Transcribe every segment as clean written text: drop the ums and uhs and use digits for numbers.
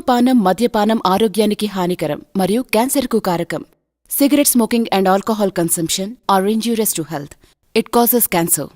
ధూమపానం మద్యపానం ఆరోగ్యానికి హానికరం మరియు క్యాన్సర్కు కారకం. Cigarette smoking and alcohol consumption are injurious to health. It causes cancer.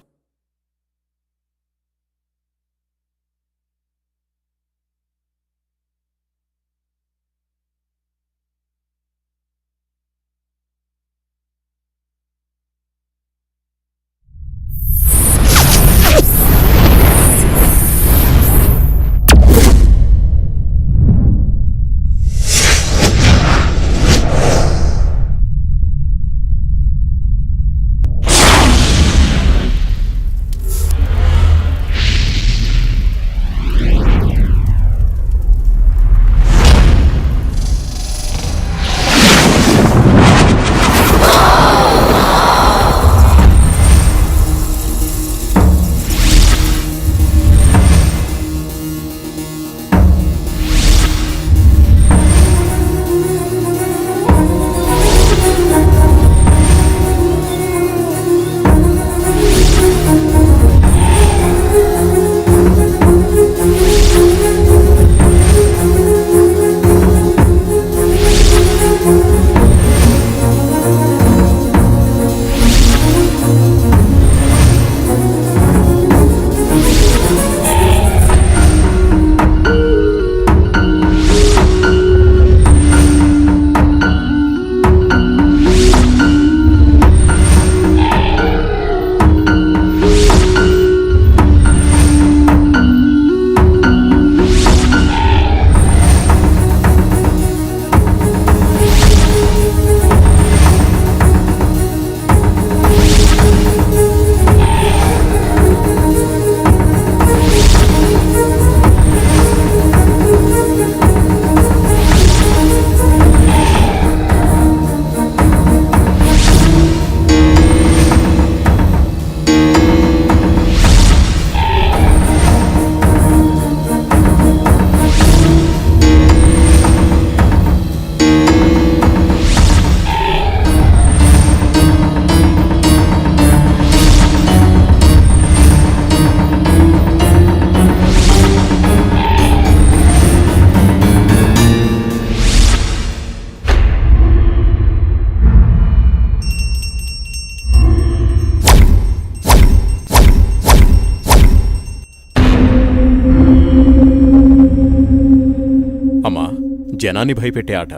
జనాన్ని భయపెట్టే ఆట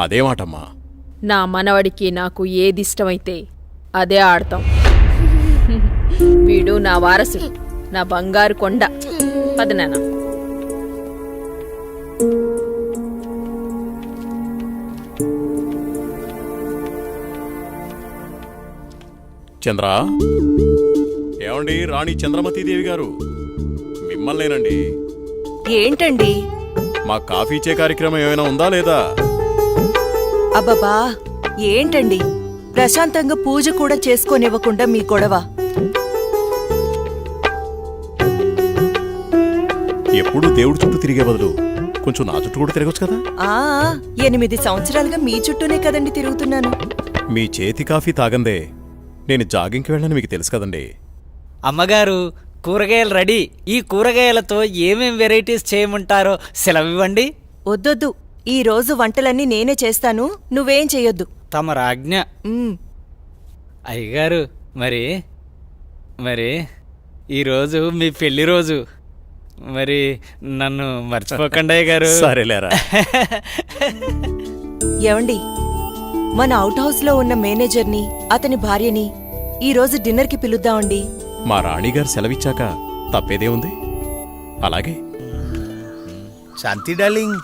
అదేమాటమ్మా? నా మనవడికి నాకు ఏదిష్టమైతే అదే ఆడతాం. వీడు నా వారసుడు, నా బంగారు కొండ. పదనానా. చంద్ర, ఏమండి? రాణి చంద్రమతీదేవి గారు మిమ్మల్నేనండి. ఏంటండి? మా కాఫీ ఇచ్చే కార్యక్రమం ఏమైనా ఉందా లేదా? అబ్బబ్బా, ఏంటండి ప్రశాంతంగా పూజ కూడా చేసుకోనివ్వకుండా మీ గొడవ? ఎప్పుడు దేవుడి చుట్టూ తిరిగే బదులు కొంచెం నా చుట్టూ కూడా తిరగచ్చు కదా. 8 సంవత్సరాలుగా మీ చుట్టూనే కదండి తిరుగుతున్నాను. మీ చేతి కాఫీ తాగందే నేను జాగింగ్కి వెళ్ళని మీకు తెలుసు కదండి. అమ్మగారు, కూరగాయలు రెడీ. ఈ కూరగాయలతో ఏమేం వెరైటీస్ చేయమంటారో సెలవివ్వండి. వద్దొద్దు, ఈ రోజు వంటలన్నీ నేనే చేస్తాను, నువ్వేం చెయ్యొద్దు. తమ రాజ్ఞ. అయ్యగారు, మరి ఈరోజు మీ పెళ్లి రోజు. మరి నన్ను మర్చిపోకండి అయ్యగారు. సరేలేరా. ఏవండి, మన అవుట్ హౌస్ లో ఉన్న మేనేజర్ని, అతని భార్యని ఈ రోజు డిన్నర్ కి పిలుద్దామండి. మా రాణిగారు సెలవిచ్చాక తప్పేదే ఉంది. అలాగే. శాంతి డార్లింగ్,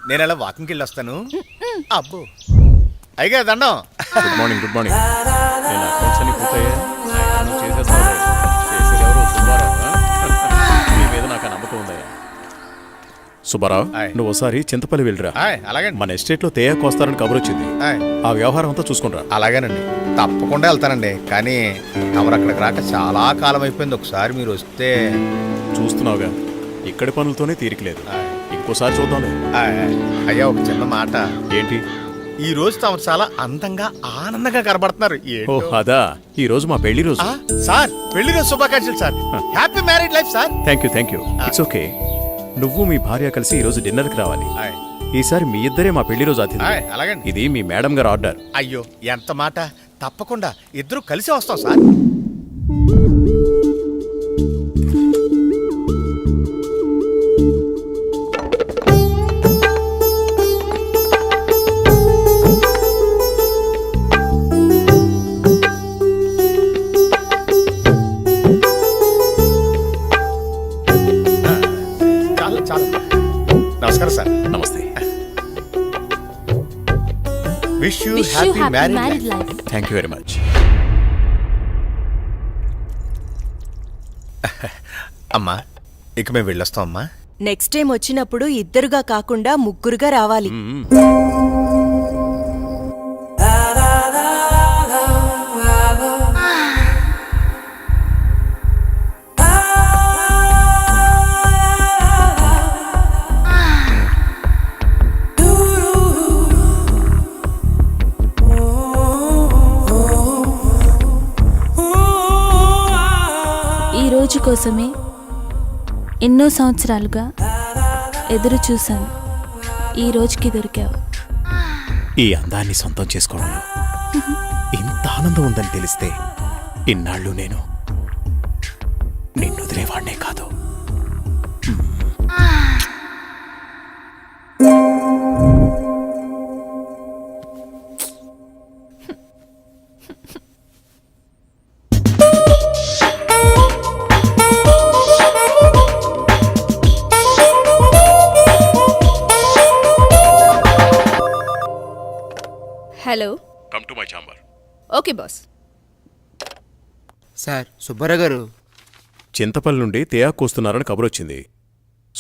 నేను అలా వాకింగ్కి వెళ్ళొస్తాను. అబ్బో అయ్యగా దండం. Good morning. Good morning. నేను అకౌంట్స్ అన్ని పూర్తయ్యా? చేసేదెవరు? సుబ్బారావు. నీ మీద నాకు నమ్మకం ఉందయ్యా. సుబ్బారావు, నువ్వు ఒకసారి చింతపల్లి వెళ్ళిరా. అలాగే. మన ఎస్టేట్లో తేయాకు వస్తారని కబురు వచ్చింది. ఆ వ్యవహారం అంతా చూసుకుంటా. అలాగేనండి, తప్పకుండా వెళ్తానండి. కానీ తమరు అక్కడికి రాక చాలా కాలం అయిపోయింది. ఒకసారి మీరు వస్తే. చూస్తున్నావుగా, ఇక్కడి పనులతోనే తీరికలేదు. ఇంకోసారి చూద్దాంలే. అయ్యా, ఒక చిన్న మాట. ఏంటి? ఈ రోజు తమరు చాలా అందంగా ఆనందంగా కనబడుతున్నారు. అదా, ఈ రోజు మా పెళ్లి రోజు. సార్, పెళ్లి రోజు శుభాకాంక్షలు sir. Happy married life sir. Thank you. It's okay. నువ్వు మీ భార్య కలిసి ఈరోజు డిన్నర్కి రావాలి. ఆయ్. ఈసారి మీ ఇద్దరే మా పెళ్లి రోజు అతిథి. ఆయ్, అలాగండి. ఇది మీ మేడం గారు ఆర్డర్. అయ్యో ఎంత మాట. తప్పకుండా ఇద్దరు కలిసి వస్తాం సార్. చాలు చాలు. నమస్కారం సార్. నమస్తే. Wish you happy married life. Thank you very much. అమ్మా ఇక మేము వెళ్ళొస్తాం అమ్మా. నెక్స్ట్ టైం వచ్చినప్పుడు ఇద్దరుగా కాకుండా ముగ్గురుగా రావాలి. ఈ రోజు కోసమే ఎన్నో సంవత్సరాలుగా ఎదురు చూశాను. ఈ రోజుకి దొరికావు. ఈ అందాన్ని సొంతం చేసుకోవడంలో ఇంత ఆనందం ఉందని తెలిస్తే ఇన్నాళ్ళు నేను నిన్ను వదిలేవాడినే కాదు. Hello. Come to my chamber. Okay boss. Sir Subbarao గారు చింతపల్లి నుండి తేయాకు వస్తున్నారని కబురొచ్చింది.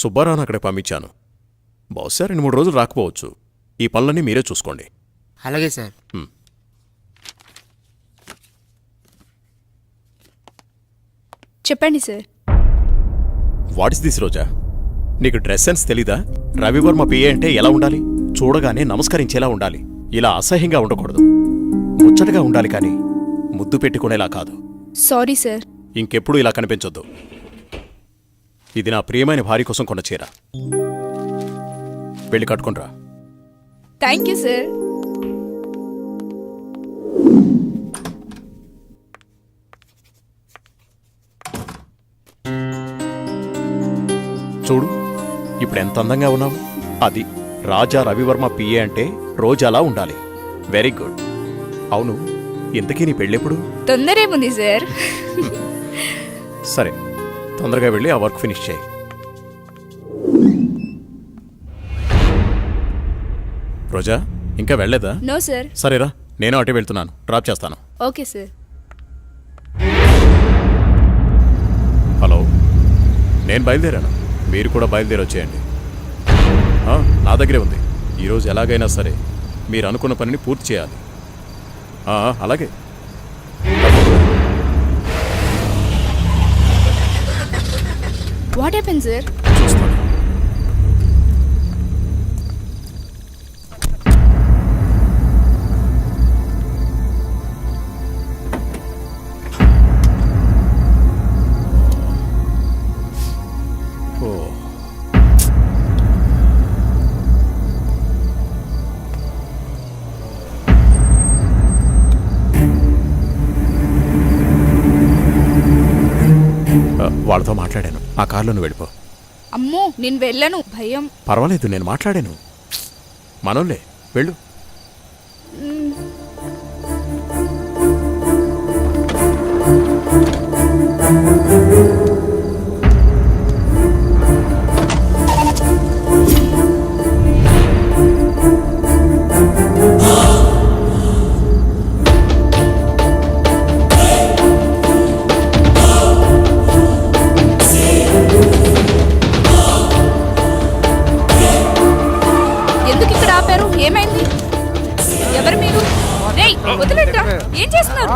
సుబ్బారావును అక్కడికి పంపించాను. బహుశా 2-3 రోజులు రాకపోవచ్చు. ఈ పనులన్నీ మీరే చూసుకోండి. అలాగే సార్. చెప్పండి సార్. వాట్ ఇస్ దిస్ రోజా? నీకు డ్రెస్ సెన్స్ తెలీదా? రవివర్మ పిఏ అంటే ఎలా ఉండాలి? చూడగానే నమస్కరించేలా ఉండాలి. ఇలా అసహ్యంగా ఉండకూడదు. ముచ్చటగా ఉండాలి కానీ ముద్దు పెట్టుకునేలా కాదు. Sorry sir. ఇంకెప్పుడు ఇలా కనిపించొద్దు. ఇది నా ప్రియమైన భార్య కోసం కొన్న చీర. వెళ్ళి కట్టుకునిరా. Thank you sir. చూడు ఇప్పుడు ఎంత అందంగా ఉన్నావు. అది రాజా రవివర్మ పిఏ అంటే రోజాలా ఉండాలి. Very good. అవును, ఇంతకీ నీ పెళ్ళెప్పుడు? తొందరేముంది సార్. సరే, తొందరగా వెళ్ళి ఆ వర్క్ ఫినిష్ చేయి. రోజా ఇంకా వెళ్ళలేదా? No sir. సరేరా, నేను అటే వెళ్తున్నాను. డ్రాప్ చేస్తాను. Okay sir. హలో, నేను బయలుదేరాను. మీరు కూడా బయలుదేరి వచ్చేయండి. నా దగ్గరే ఉంది. ఈరోజు ఎలాగైనా సరే మీరు అనుకున్న పనిని పూర్తి చేయాలి. అలాగే. What happen sir? చూస్తాను. వాళ్ళతో మాట్లాడాను. ఆ కారులో నువ్వు వెళ్ళిపో. అమ్మో, నేను వెళ్ళను, భయం. పర్వాలేదు, నేను మాట్లాడాను. మనోళ్ళే, వెళ్ళు. ఎందుకు ఇక్కడ ఆపారు? ఏమైంది? ఎవరు మీరు? రేయ్, వదిలేట్రా. ఏం చేస్తున్నారు?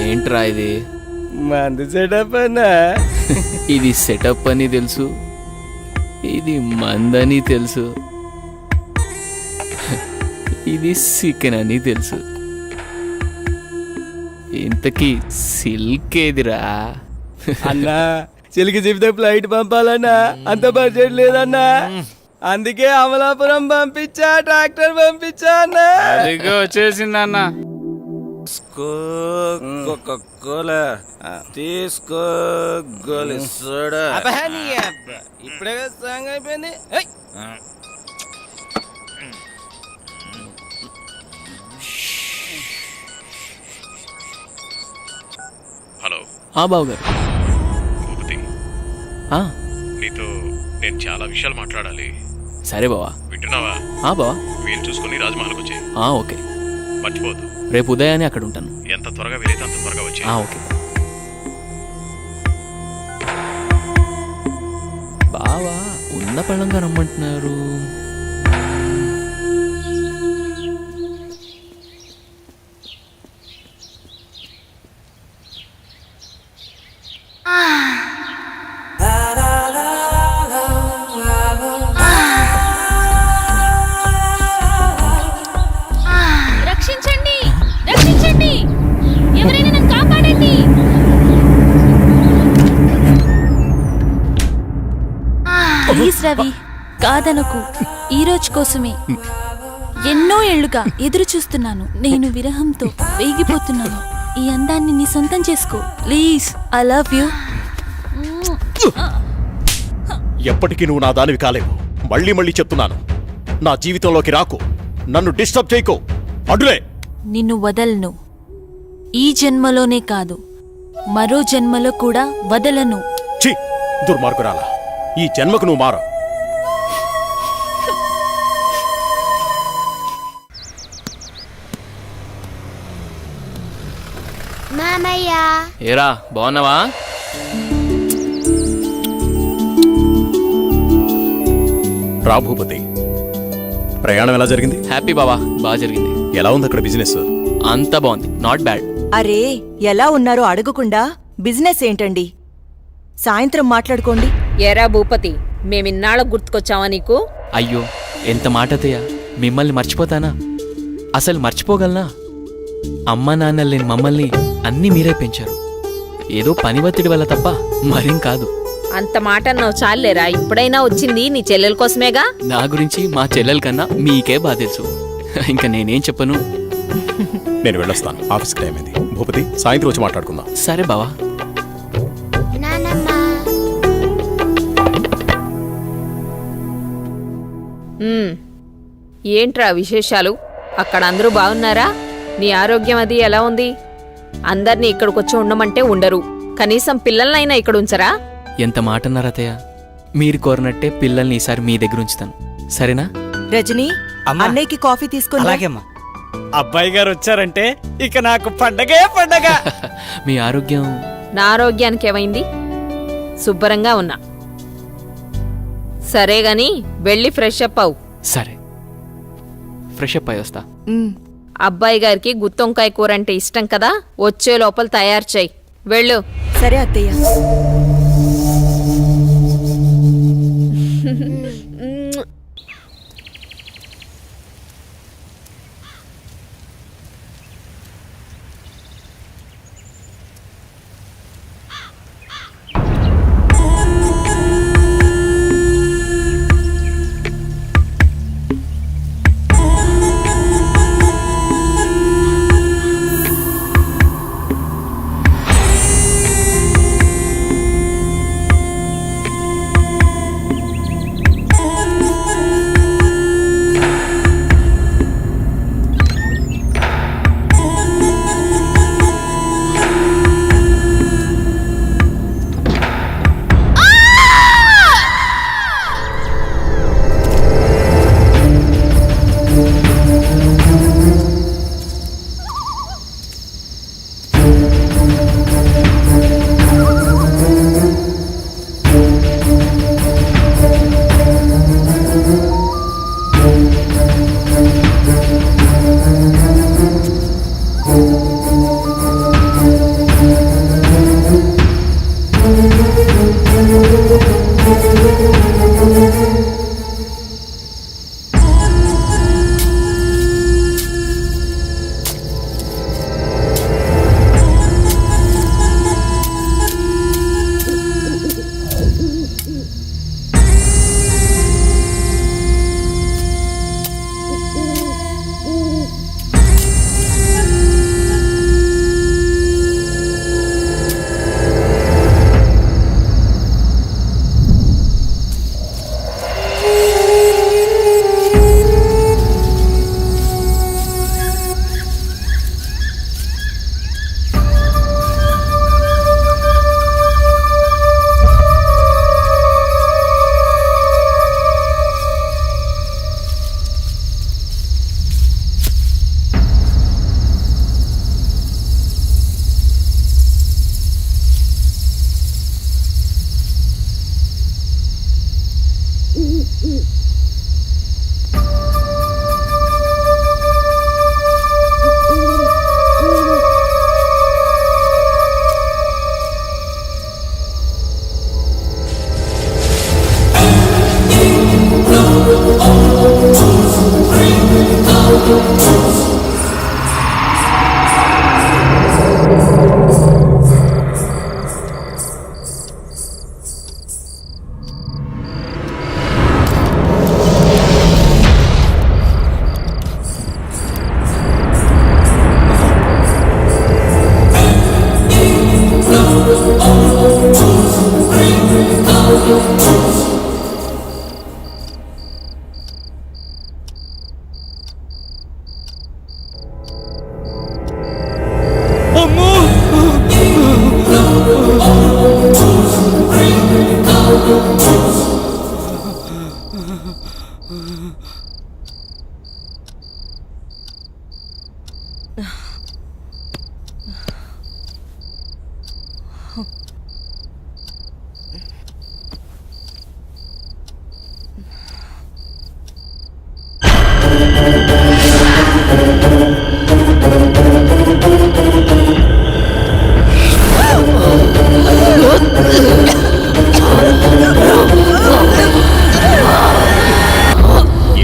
ఏంట్రా ఇది? మందు సెటప్ అన్నా. ఇది సెటప్ అని తెలుసు, ఇది మందని తెలుసు, ఇది చికెన్ అని తెలుసు. ఇంతకీ సిల్క్ ఏదిరా? అన్నా చిలికి చెబితే ఫ్లైట్ పంపాలన్నా, అంత బడ్జెట్ లేదన్నా. అందుకే అమలాపురం పంపించా, ట్రాక్టర్ పంపించా అన్నా. వచ్చేసింది అన్న. తీసుకో ఇప్పుడే సాంగ్ అయిపోయింది. హలో బావగారు. భూపతి, ఆ, నీతో నేను చాలా విషయాలు మాట్లాడాలి. సరే బావా. వింటున్నావా? బావా. వీలు చూసుకుని రాజమహల్కి వచ్చే. ఓకే. మర్చిపోవద్దు. రేపు ఉదయాన్నే అక్కడ ఉంటాను. ఎంత త్వరగా వీలైతే అంత త్వరగా వచ్చే. ఓకే బావా. ఉన్న పళ్ళంగా రమ్మంటున్నారు. రక్షించండి, రక్షించండి, ఎవరైనా నన్ను కాపాడండి. ప్లీజ్ రవి, కాదనకు. ఈ రోజు కోసమే ఎన్నో ఏళ్లుగా ఎదురు చూస్తున్నాను. నేను విరహంతో వేగిపోతున్నాను. ఈ అందాన్ని నీ సొంతం చేసుకో ప్లీజ్. I love you. ఎప్పటికీ నువ్వు నా దానివి కాలేవు. మళ్ళీ మళ్ళీ చెప్తున్నాను, నా జీవితంలోకి రాకు, నన్ను డిస్టర్బ్ చేయకు. అడులే. నిన్ను వదలను. ఈ జన్మలోనే కాదు, మరో జన్మలో కూడా వదలను. ఛీ, దుర్మార్గురాలా, ఈ జన్మకు నువ్వు మారు. ఏరా బాగున్నావా? రా భూపతి, ప్రయాణం ఎలా జరిగింది? హ్యాపీ బావా, బాగా జరిగింది. ఎలా ఉంది అక్కడ బిజినెస్? అంతా బాగుంది, నాట్ బ్యాడ్. అరే ఎలా ఉన్నారో అడగకుండా బిజినెస్ ఏంటండి? సాయంత్రం మాట్లాడుకోండి. ఏరా భూపతి, మేమిన్నాళ్ళకు గుర్తుకొచ్చావా నీకు? అయ్యో ఎంత మాట అత్తయ్య, మిమ్మల్ని మర్చిపోతానా? అసలు మర్చిపోగలనా? అమ్మ నాన్న లేని మమ్మల్ని అన్నీ మీరే పెంచారు. ఏదో పని ఒత్తిడి వల్ల తప్ప మరేం కాదు. అంత మాట అన్నావు చాలేరా. ఇప్పుడైనా వచ్చింది నీ చెల్లెల కోసమేగా. నా గురించి మా చెల్లెల కన్నా మీకే బాగా తెలుసు. ఇంకా నేనేం చెప్పను. నేను వెళ్ళొస్తాను, ఆఫీస్కి టైం అయింది. భూపతి, సాయంత్రం వచ్చి మాట్లాడుకుందాం. సరే బావా. ఏంట్రా విశేషాలు? అక్కడ అందరూ బాగున్నారా? నీ ఆరోగ్యం అది ఎలా ఉంది? అందర్నీ ఇక్కడికొచ్చి ఉండమంటే ఉండరు. కనీసం పిల్లలనైనా ఇక్కడ ఉంచరా? ఎంత మాట అన్నారు అత్తయ్య. మీరు కోరినట్టే పిల్లల్ని ఈసారి మీ దగ్గర ఉంచుతాను, సరేనా? రజనీ, అన్నయ్యకి కాఫీ తీసుకుని రా. అబ్బాయి గారు వచ్చారంటే ఇక నాకు పండగే పండగ. మీ ఆరోగ్యం? నా ఆరోగ్యానికి ఏమైంది? శుభ్రంగా ఉన్నా. సరే గాని వెళ్ళి ఫ్రెష్ అప్ అవు. సరే, ఫ్రెష్ అప్ అయి వస్తా. అబ్బాయి గారికి గుత్తొంకాయ కూర అంటే ఇష్టం కదా, వచ్చే లోపల తయారు చేయి. వెళ్ళు. సరే అత్తయ్య.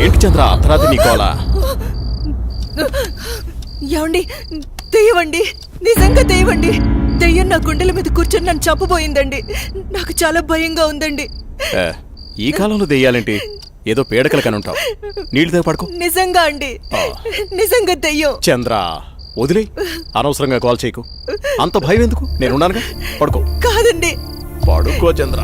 ఏంటి చంద్ర అర్ధరాత్రి నీకోలా? ఏమండి, తెయ్యవండి, నిజంగా తెయ్యవండి. దెయ్యం నా గుండెల మీద కూర్చొని నన్ను చంపబోయిందండి. నాకు చాలా భయంగా ఉందండి. ఈ కాలంలో దెయ్యాలేంటి? ఏదో పీడకల కనుంటావు. నీళ్ళతో పడుకో. నిజంగా అండి, నిజంగా దెయ్యం. చంద్ర వదిలే, అనవసరంగా కాల్ చేయకు. అంత భయం ఎందుకు? నేనున్నానుగా, పడుకో. కాదండి, పడుకో చంద్ర.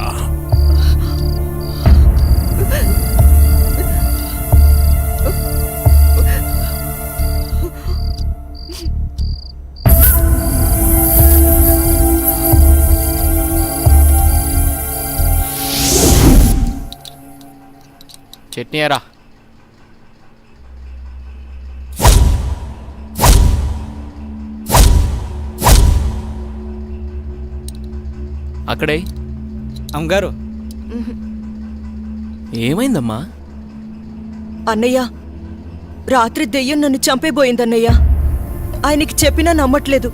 చట్నీ ఎరా. అక్కడే. అమ్మగారు, ఏమైందమ్మా? అన్నయ్య, రాత్రి దెయ్యం నన్ను చంపేబోయిందన్నయ్య. ఆయనకి చెప్పినా నమ్మట్లేదు.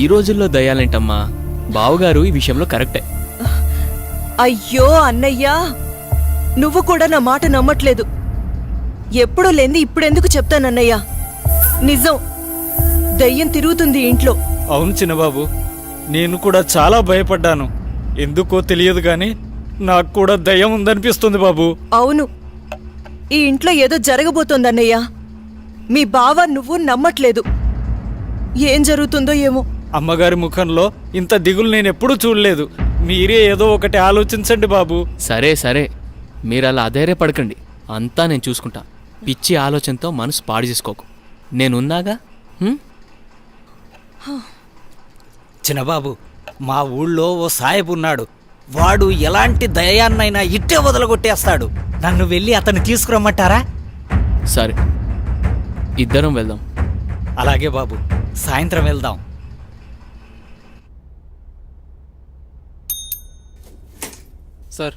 ఈ రోజుల్లో దయ్యాలేంటమ్మా? బావగారు ఈ విషయంలో కరెక్టే. అయ్యో అన్నయ్య, నువ్వు కూడా నా మాట నమ్మట్లేదు. ఎప్పుడూ లేంది ఇప్పుడెందుకు చెప్తానన్నయ్య? నిజం, దయ్యం తిరుగుతుంది ఇంట్లో. అవును చిన్నబాబు, నేను కూడా చాలా భయపడ్డాను. ఎందుకో తెలియదు కానీ నాకు కూడా దయ్యం ఉందనిపిస్తుంది బాబు. అవును, ఈ ఇంట్లో ఏదో జరగబోతోందన్నయ్య. మీ బావ నువ్వు నమ్మట్లేదు. ఏం జరుగుతుందో ఏమో. అమ్మగారి ముఖంలో ఇంత దిగులు నేనెప్పుడూ చూడలేదు. మీరే ఏదో ఒకటి ఆలోచించండి బాబు. సరే సరే, మీరు అలా అధైర్యపడకండి. అంతా నేను చూసుకుంటా. పిచ్చి ఆలోచనతో మనసు పాడు చేసుకోకు. నేనున్నాగా. చిన్నబాబు, మా ఊళ్ళో ఓ సాహెబ్ ఉన్నాడు. వాడు ఎలాంటి దయాన్నైనా ఇట్టే వదలగొట్టేస్తాడు. నన్ను వెళ్ళి అతన్ని తీసుకురమ్మంటారా? సరే, ఇద్దరం వెళ్దాం. అలాగే బాబు, సాయంత్రం వెళ్దాం. సార్,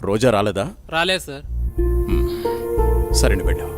రోజా రాలేదా? రాలేదు సార్. సరే నువ్వు వెళ్ళావు.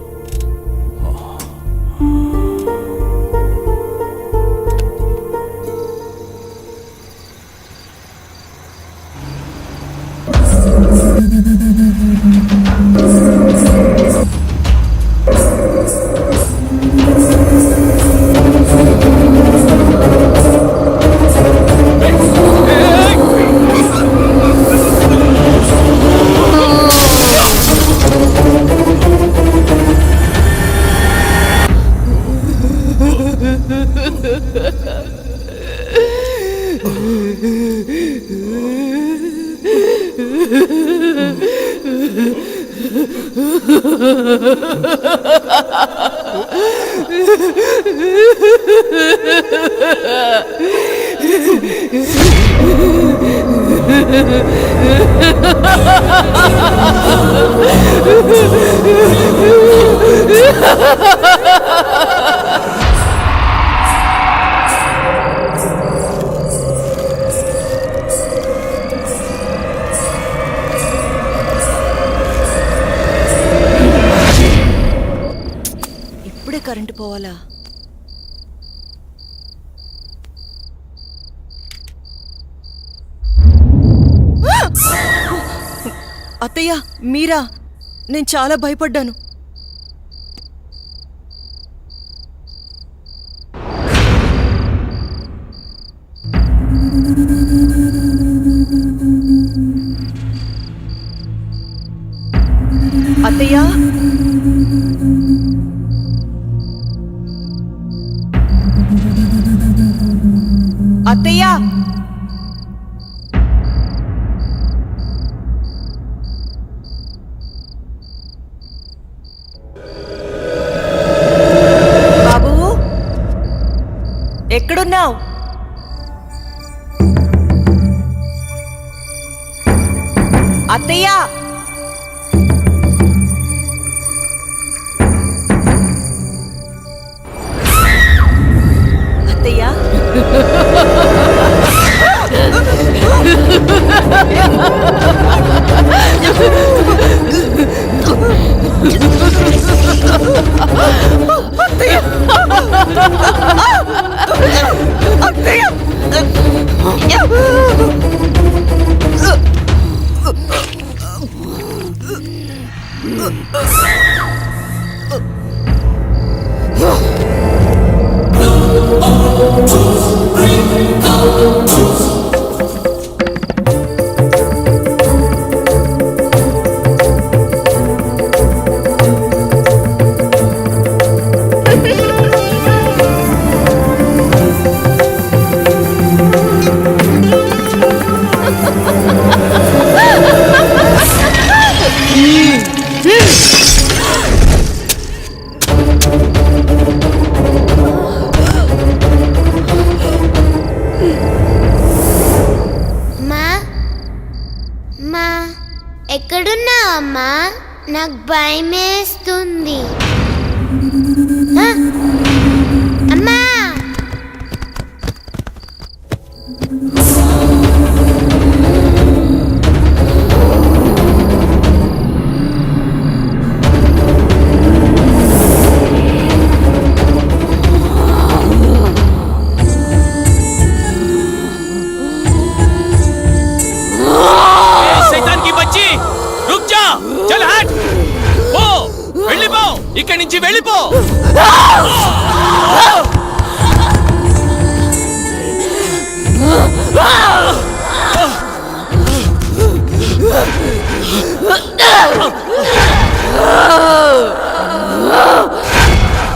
ఇప్పుడే కరెంటు పోవాలా? అత్తయ్య, మీరా? నేను చాలా భయపడ్డాను. అత్తయ్య బాబు ఎక్కడున్నావు? అత్తయ్య అత్తయ్య ఎక్కడున్నావమ్మా? నాకు భయమేస్తుంది. అమ్మా ఇక్కడి నుంచి వెళ్ళిపో.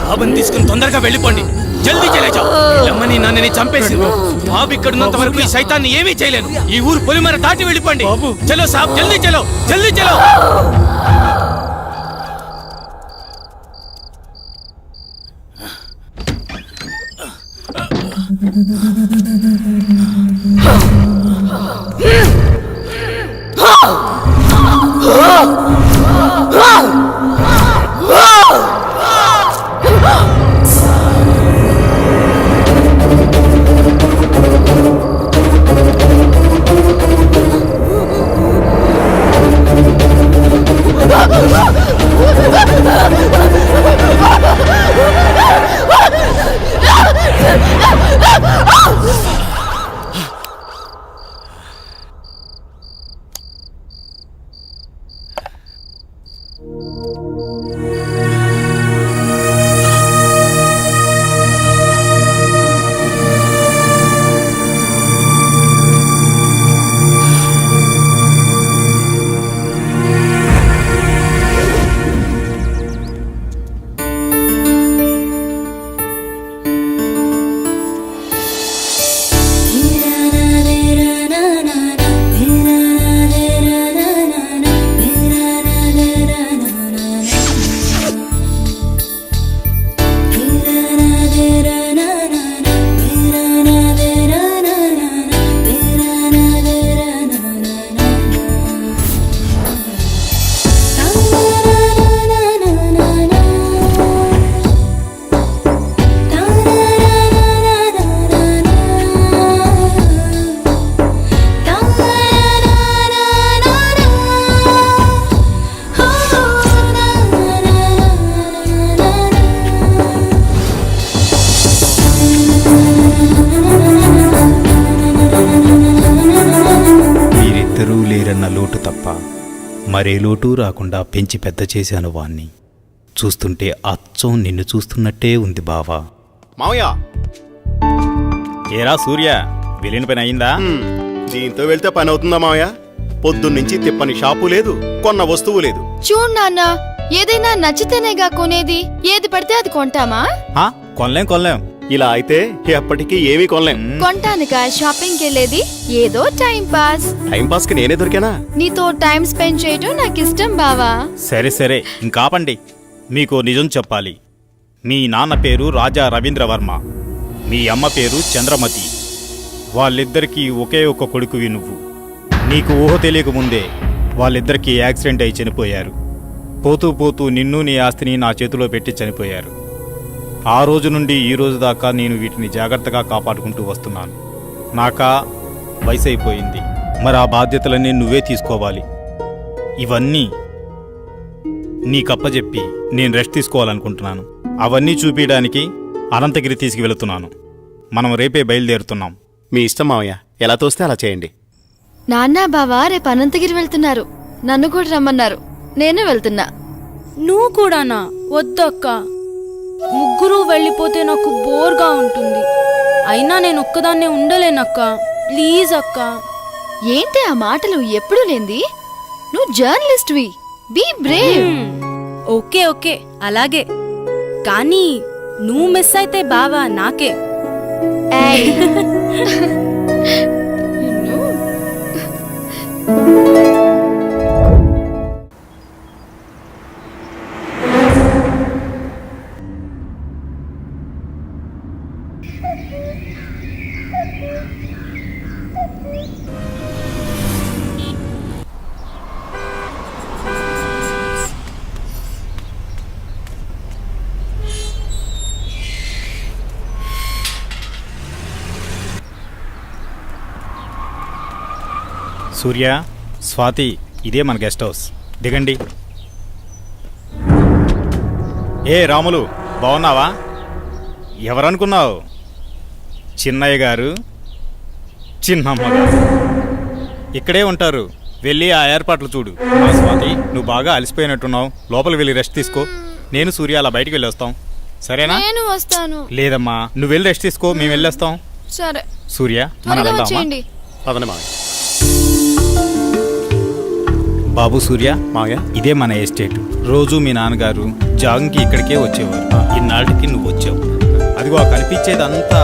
బాబుని తీసుకుని తొందరగా వెళ్ళిపోండి. జల్దీ చలేజా. అమ్మని నాన్నని చంపేసి బాబు ఇక్కడున్నంత వరకు ఈ సైతాన్ని ఏమీ చేయలేను. ఈ ఊరు పొలిమర దాటి వెళ్ళిపోండి. చలో సాబ్, జల్దీ చలో, జల్దీ చలో. లేరన్న లోటు తప్ప మరే లోటు రాకుండా పెంచి పెద్ద చేశాను వాణ్ణి. చూస్తుంటే అచ్చం నిన్ను చూస్తున్నట్టే ఉంది బావా. మావయ్య, ఏరా సూర్య, వెళ్ళిన పని అయిందా? దీంతో వెళ్తే పని అవుతుందా మావయ్య? పొద్దున్నుంచి తిప్పని షాపు లేదు, కొన్న వస్తువు లేదు. చూడు నాన్న, ఏదైనా నచ్చితేనేగా కొనేది. ఏది పడితే అది కొంటామా? కొనలేం. ఇలా అయితే ఎప్పటికీ ఏమీ కొనలేం. కొంటానుగా షాపింగ్కి వెళ్ళేది ఏదో టైం పాస్. టైం పాస్ కి నేనే దొరికానా? నీతో టైం స్పెండ్ చేయడం నాకు ఇష్టం బావా. సరే సరే ఇంకాపండి. మీకు నిజం చెప్పాలి. మీ నాన్న పేరు రాజా రవీంద్రవర్మ, మీ అమ్మ పేరు చంద్రమతి. వాళ్ళిద్దరికీ ఒకే ఒక్క కొడుకువి నువ్వు. నీకు ఊహ తెలియకముందే వాళ్ళిద్దరికీ యాక్సిడెంట్ అయి చనిపోయారు. పోతూ పోతూ నిన్ను నీ ఆస్తిని నా చేతిలో పెట్టి చనిపోయారు. ఆ రోజు నుండి ఈ రోజు దాకా నేను వీటిని జాగ్రత్తగా కాపాడుకుంటూ వస్తున్నాను. నాకా వయసు అయిపోయింది, మరి ఆ బాధ్యతలన్నీ నువ్వే తీసుకోవాలి. ఇవన్నీ నీకప్పచెప్పి నేను రెస్ట్ తీసుకోవాలనుకుంటున్నాను. అవన్నీ చూపించడానికి అనంతగిరి తీసుకువెళుతున్నాను. మనం రేపే బయలుదేరుతున్నాం. మీ ఇష్టం మావయ్య, ఎలా తోస్తే అలా చేయండి. నాన్న బావా రేపు అనంతగిరి వెళ్తున్నారు. నన్ను కూడా రమ్మన్నారు. నేను వెళ్తున్నా. నువ్వు కూడానా? వద్దక్క, ముగ్గురు వెళ్ళిపోతే నాకు బోర్గా ఉంటుంది. అయినా నేను ఒక్కదాన్నే ఉండలేనక్క. ప్లీజ్ అక్క. ఏంటి ఆ మాటలు? ఎప్పుడు లేంది. నువ్వు జర్నలిస్ట్వి, బీ బ్రేవ్. ఓకే ఓకే అలాగే, కానీ నువ్వు మిస్ అయితే బావా నాకే. ఏయ్. సూర్య, స్వాతి, ఇదే మన గెస్ట్ హౌస్. దిగండి. ఏ రాములు, బాగున్నావా? ఎవరనుకున్నావు? చిన్నయ్య గారు, చిన్నమ్మ గారు ఇక్కడే ఉంటారు. వెళ్ళి ఆ ఏర్పాట్లు చూడు. స్వాతి, నువ్వు బాగా అలసిపోయినట్టున్నావు. లోపలికి వెళ్ళి రెస్ట్ తీసుకో. నేను సూర్య అలా బయటికి వెళ్ళి వస్తాం. సరేనా? నేను వస్తాను. లేదమ్మా, నువ్వు వెళ్ళి రెస్ట్ తీసుకో, మేము వెళ్ళొస్తాం. సరే సూర్య, మనం వెళ్దామా? పదండి మావయ్య. బాబు సూర్య, మావయ్య, ఇదే మన ఎస్టేట్. రోజు మీ నాన్నగారు జాగింగ్కి ఇక్కడికే వచ్చేవారు. ఇన్నాళ్ళకి నువ్వు వచ్చావు. అదిగో కనిపించేదంతా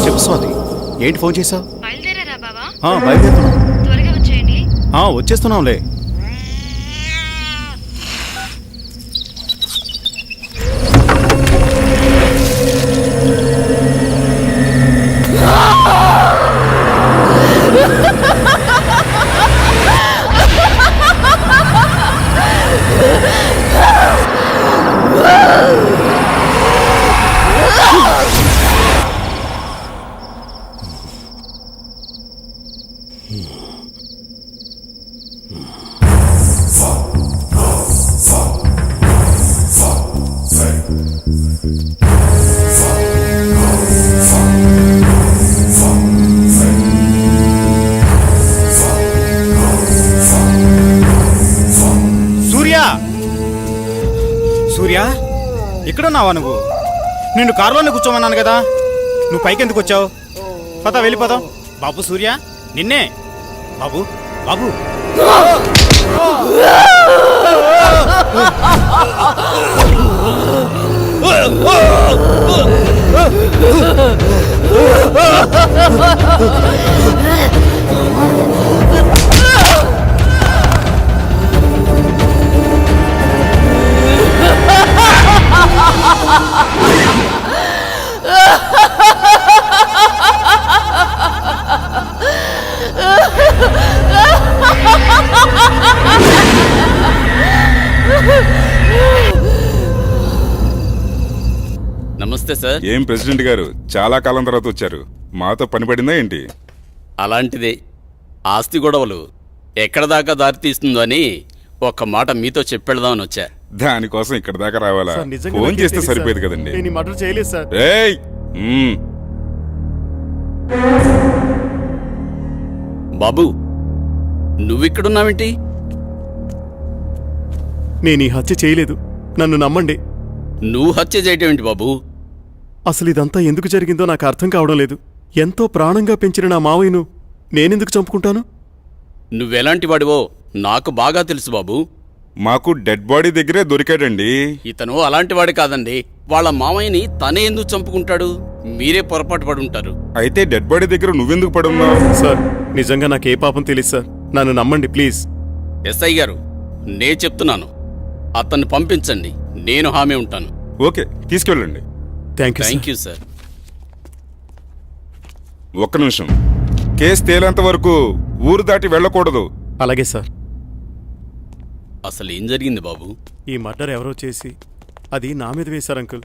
చెప్పు స్వాతి, ఏంటి ఫోన్ చేసావు? బయలుదేరారా బావా? బయలుదేరుతున్నాం. త్వరగా వచ్చేయండి. వచ్చేస్తున్నాంలే. సూర్య, ఇక్కడున్నావా నువ్వు? నిన్ను కారులోనే కూర్చోమన్నాను కదా, నువ్వు పైకి ఎందుకు వచ్చావు? పద వెళ్ళిపోదాం. బాబు సూర్య, నిన్నే. బాబు, బాబు. నమస్తే సార్. ఏం ప్రెసిడెంట్ గారు, చాలా కాలం తర్వాత వచ్చారు. మాతో పని పడిందా ఏంటి? అలాంటిదే. ఆస్తి గొడవలు ఎక్కడ దాకా దారి తీస్తుందో అని ఒక్క మాట మీతో చెప్పెడదామని వచ్చా. దానికోసం ఇక్కడ దాకా రావాలా? ఫోన్ చేస్తే సరిపోయేది కదండి. ఏయ్! బాబు, నువ్విక్కడున్నావేంటి? నేను ఈ హత్య చేయలేదు, నన్ను నమ్మండి. నువ్వు హత్య చేయటమేంటి బాబు? అసలు ఇదంతా ఎందుకు జరిగిందో నాకు అర్థం కావడం లేదు. ఎంతో ప్రాణంగా పెంచిన నా మావయ్యను నేనెందుకు చంపుకుంటాను? నువ్వెలాంటి వాడివో నాకు బాగా తెలుసు బాబు. మాకు డెడ్ బాడీ దగ్గరే దొరికాడండి. ఇతను అలాంటి వాడి కాదండి. వాళ్ళ మామయ్యని తనే ఎందుకు చంపుకుంటాడు? మీరే పొరపాటు పడి ఉంటారు. అయితే డెడ్ బాడీ దగ్గర నువ్వెందుకు పడున్నావు? సార్, నిజంగా నాకే పాపం తెలియదు సార్, నన్ను నమ్మండి ప్లీజ్. ఎస్ఐ గారు, నే చెప్తున్నాను, అతన్ని పంపించండి, నేను హామీ ఉంటాను. ఓకే, తీసుకెళ్ళండి. Thank you sir. ఒక్క నిమిషం. కేసు తేలేంత వరకు ఊరు దాటి వెళ్ళకూడదు. అలాగే సార్. అసలు ఏం జరిగింది బాబు? ఈ మర్డర్ ఎవరో చేసి అది నా మీద వేశారు అంకుల్.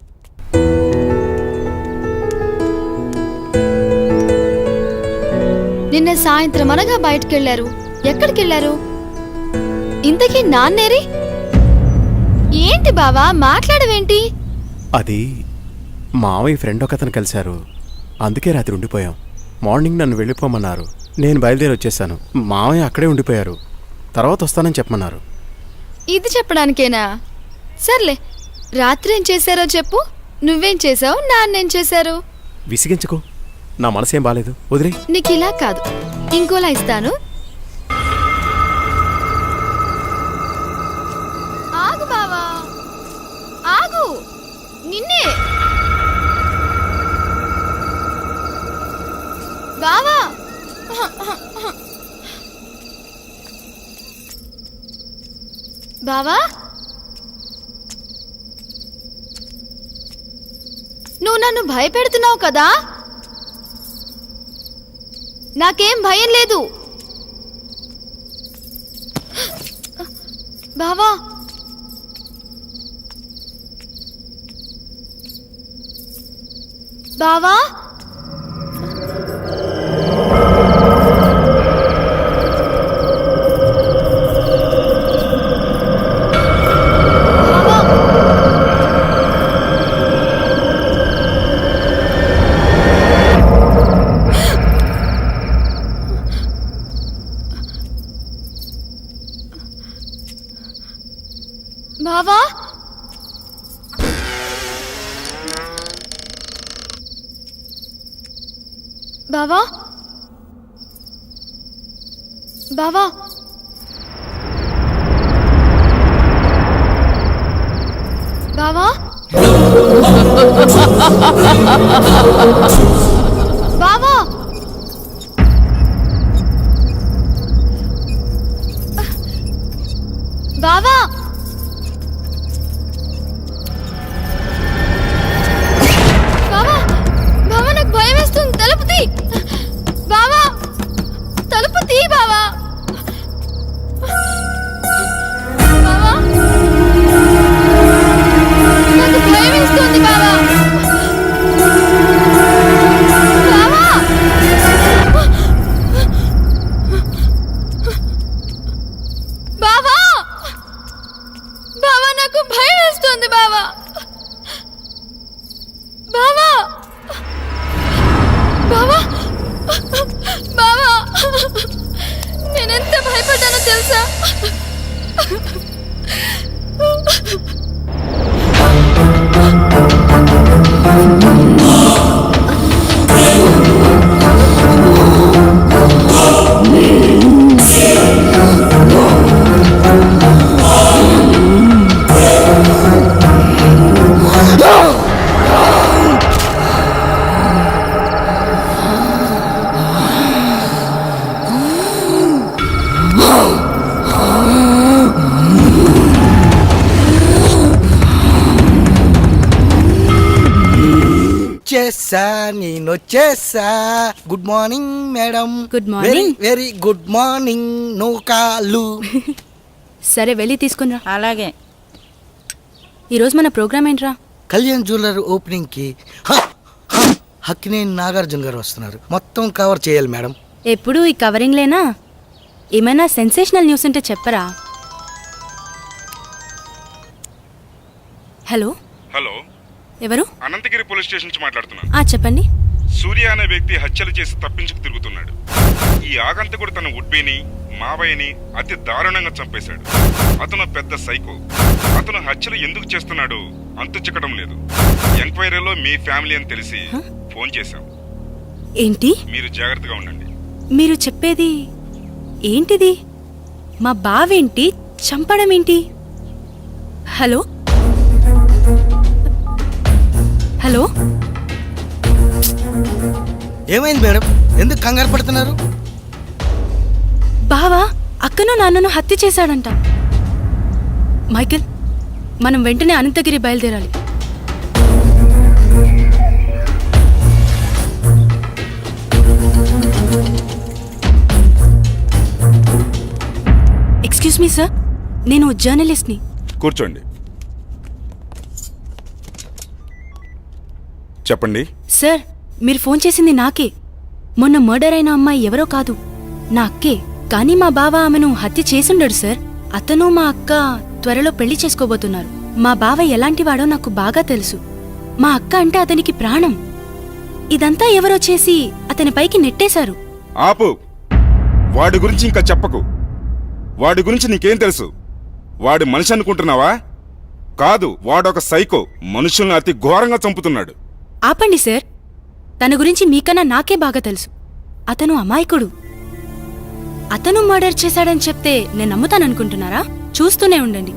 నిన్న సాయంత్రం అనగా బయటకెళ్లారు. ఎక్కడికెళ్లారు? ఇంతకీ నాన్నేరి? ఏంటి బావా మాట్లాడవేంటి? అది మావయ్య ఫ్రెండ్ ఒకతను కలిశారు, అందుకే రాత్రి ఉండిపోయాం. మార్నింగ్ నన్ను వెళ్ళిపోమన్నారు, నేను బయలుదేరి వచ్చేసాను. మావయ్య అక్కడే ఉండిపోయారు, తర్వాత వస్తానని చెప్పమన్నారు. ఇది చెప్పడానికేనా? సర్లే, రాత్రి ఏం చేశారో చెప్పు. నువ్వేం చేసావు, నాన్నేం చేశారు? విసిగించుకో, నా మనసేం బాలేదు, వదిలే. నీకు ఇలా కాదు, ఇంకోలా ఇస్తాను. ఆగు బావా, ఆగు. నిన్నే బావా. బావా, నువ్వు నన్ను భయపెడుతున్నావు కదా? నాకేం భయం లేదు బావా. బావా, బావా, బావా, బావా, బావా, బావా, బావా, బావా, బావా, నాకు భయం వేస్తుంది. తలుపు తీ బావా, తలుపు తీ బావా. బావా, నాకు భయం వేస్తుంది బావా. బావా, బావా, బావా, నాకు భయం వేస్తుంది బావా. బావా, బావా, బావా, నేనెంత భయపడ్డానో తెలుసా? వచ్చేసా, నేను వచ్చేసా. Good morning madam. Good morning. Very good morning. No call. సరే వెళ్ళి తీసుకున్నా. అలాగే. ఈరోజు మన ప్రోగ్రామ్ ఏంట్రా? కళ్యాణ్ జ్యువెలర్ ఓపెనింగ్ కి హక్కినేని నాగార్జున గారు వస్తున్నారు. మొత్తం కవర్ చేయాలి మేడం. ఎప్పుడు ఈ కవరింగ్ లేనా? ఏమైనా సెన్సేషనల్ న్యూస్ ఉంటే చెప్పరా? హలో హలో, ఎవరు? అనంతగిరి పోలీస్ స్టేషన్ నుంచి మాట్లాడుతున్నాను. చెప్పండి. సూర్య అనే వ్యక్తి హత్యలు చేసి తప్పించుకు తిరుగుతున్నాడు. ఈ ఆగంతకుడు తన ఉడ్బిని మావయ్యని అతి దారుణంగా చంపేశాడు. అతను పెద్ద సైకో. అతను హత్యలు ఎందుకు చేస్తున్నాడు అంతు చిక్కడం లేదు. ఎంక్వైరీలో మీ ఫ్యామిలీ అని తెలిసి ఫోన్ చేశాం. ఏంటి? మీరు జాగ్రత్తగా ఉండండి. మీరు చెప్పేది ఏంటిది? మా బావేంటి చంపడం ఏంటి? హలో హలో, ఏమైంది మేడం? ఎందుకు కంగారు పడుతున్నారు? బావా అక్కను నాన్నను హత్య చేశాడంట. మైకేల్, మనం వెంటనే అనంతగిరి బయలుదేరాలి. ఎక్స్క్యూజ్ మీ సార్, నేను జర్నలిస్ట్ని. కూర్చోండి. చెప్పండి. సార్, మీరు ఫోన్ చేసింది నాకే. మొన్న మర్డర్ అయిన అమ్మాయి ఎవరో కాదు, నా అక్కే. కానీ మా బావ ఆమెను హత్య చేసుండడు సార్. అతను మా అక్క త్వరలో పెళ్లి చేసుకోబోతున్నారు. మా బావ ఎలాంటివాడో నాకు బాగా తెలుసు. మా అక్క అంటే అతనికి ప్రాణం. ఇదంతా ఎవరో చేసి అతని పైకి నెట్టేశారు. ఆపు. వాడి గురించి ఇంకా చెప్పకు. వాడి గురించి నీకేం తెలుసు? వాడి మనిషి అనుకుంటున్నావా? కాదు, వాడొక సైకో. మనుషుల్ని అతి ఘోరంగా చంపుతున్నాడు. ఆపండి సార్, తన గురించి మీకన్నా నాకే బాగా తెలుసు. అతను అమాయకుడు. అతను మర్డర్ చేశాడని చెప్తే నేను నమ్ముతాననుకుంటున్నారా? చూస్తూనే ఉండండి,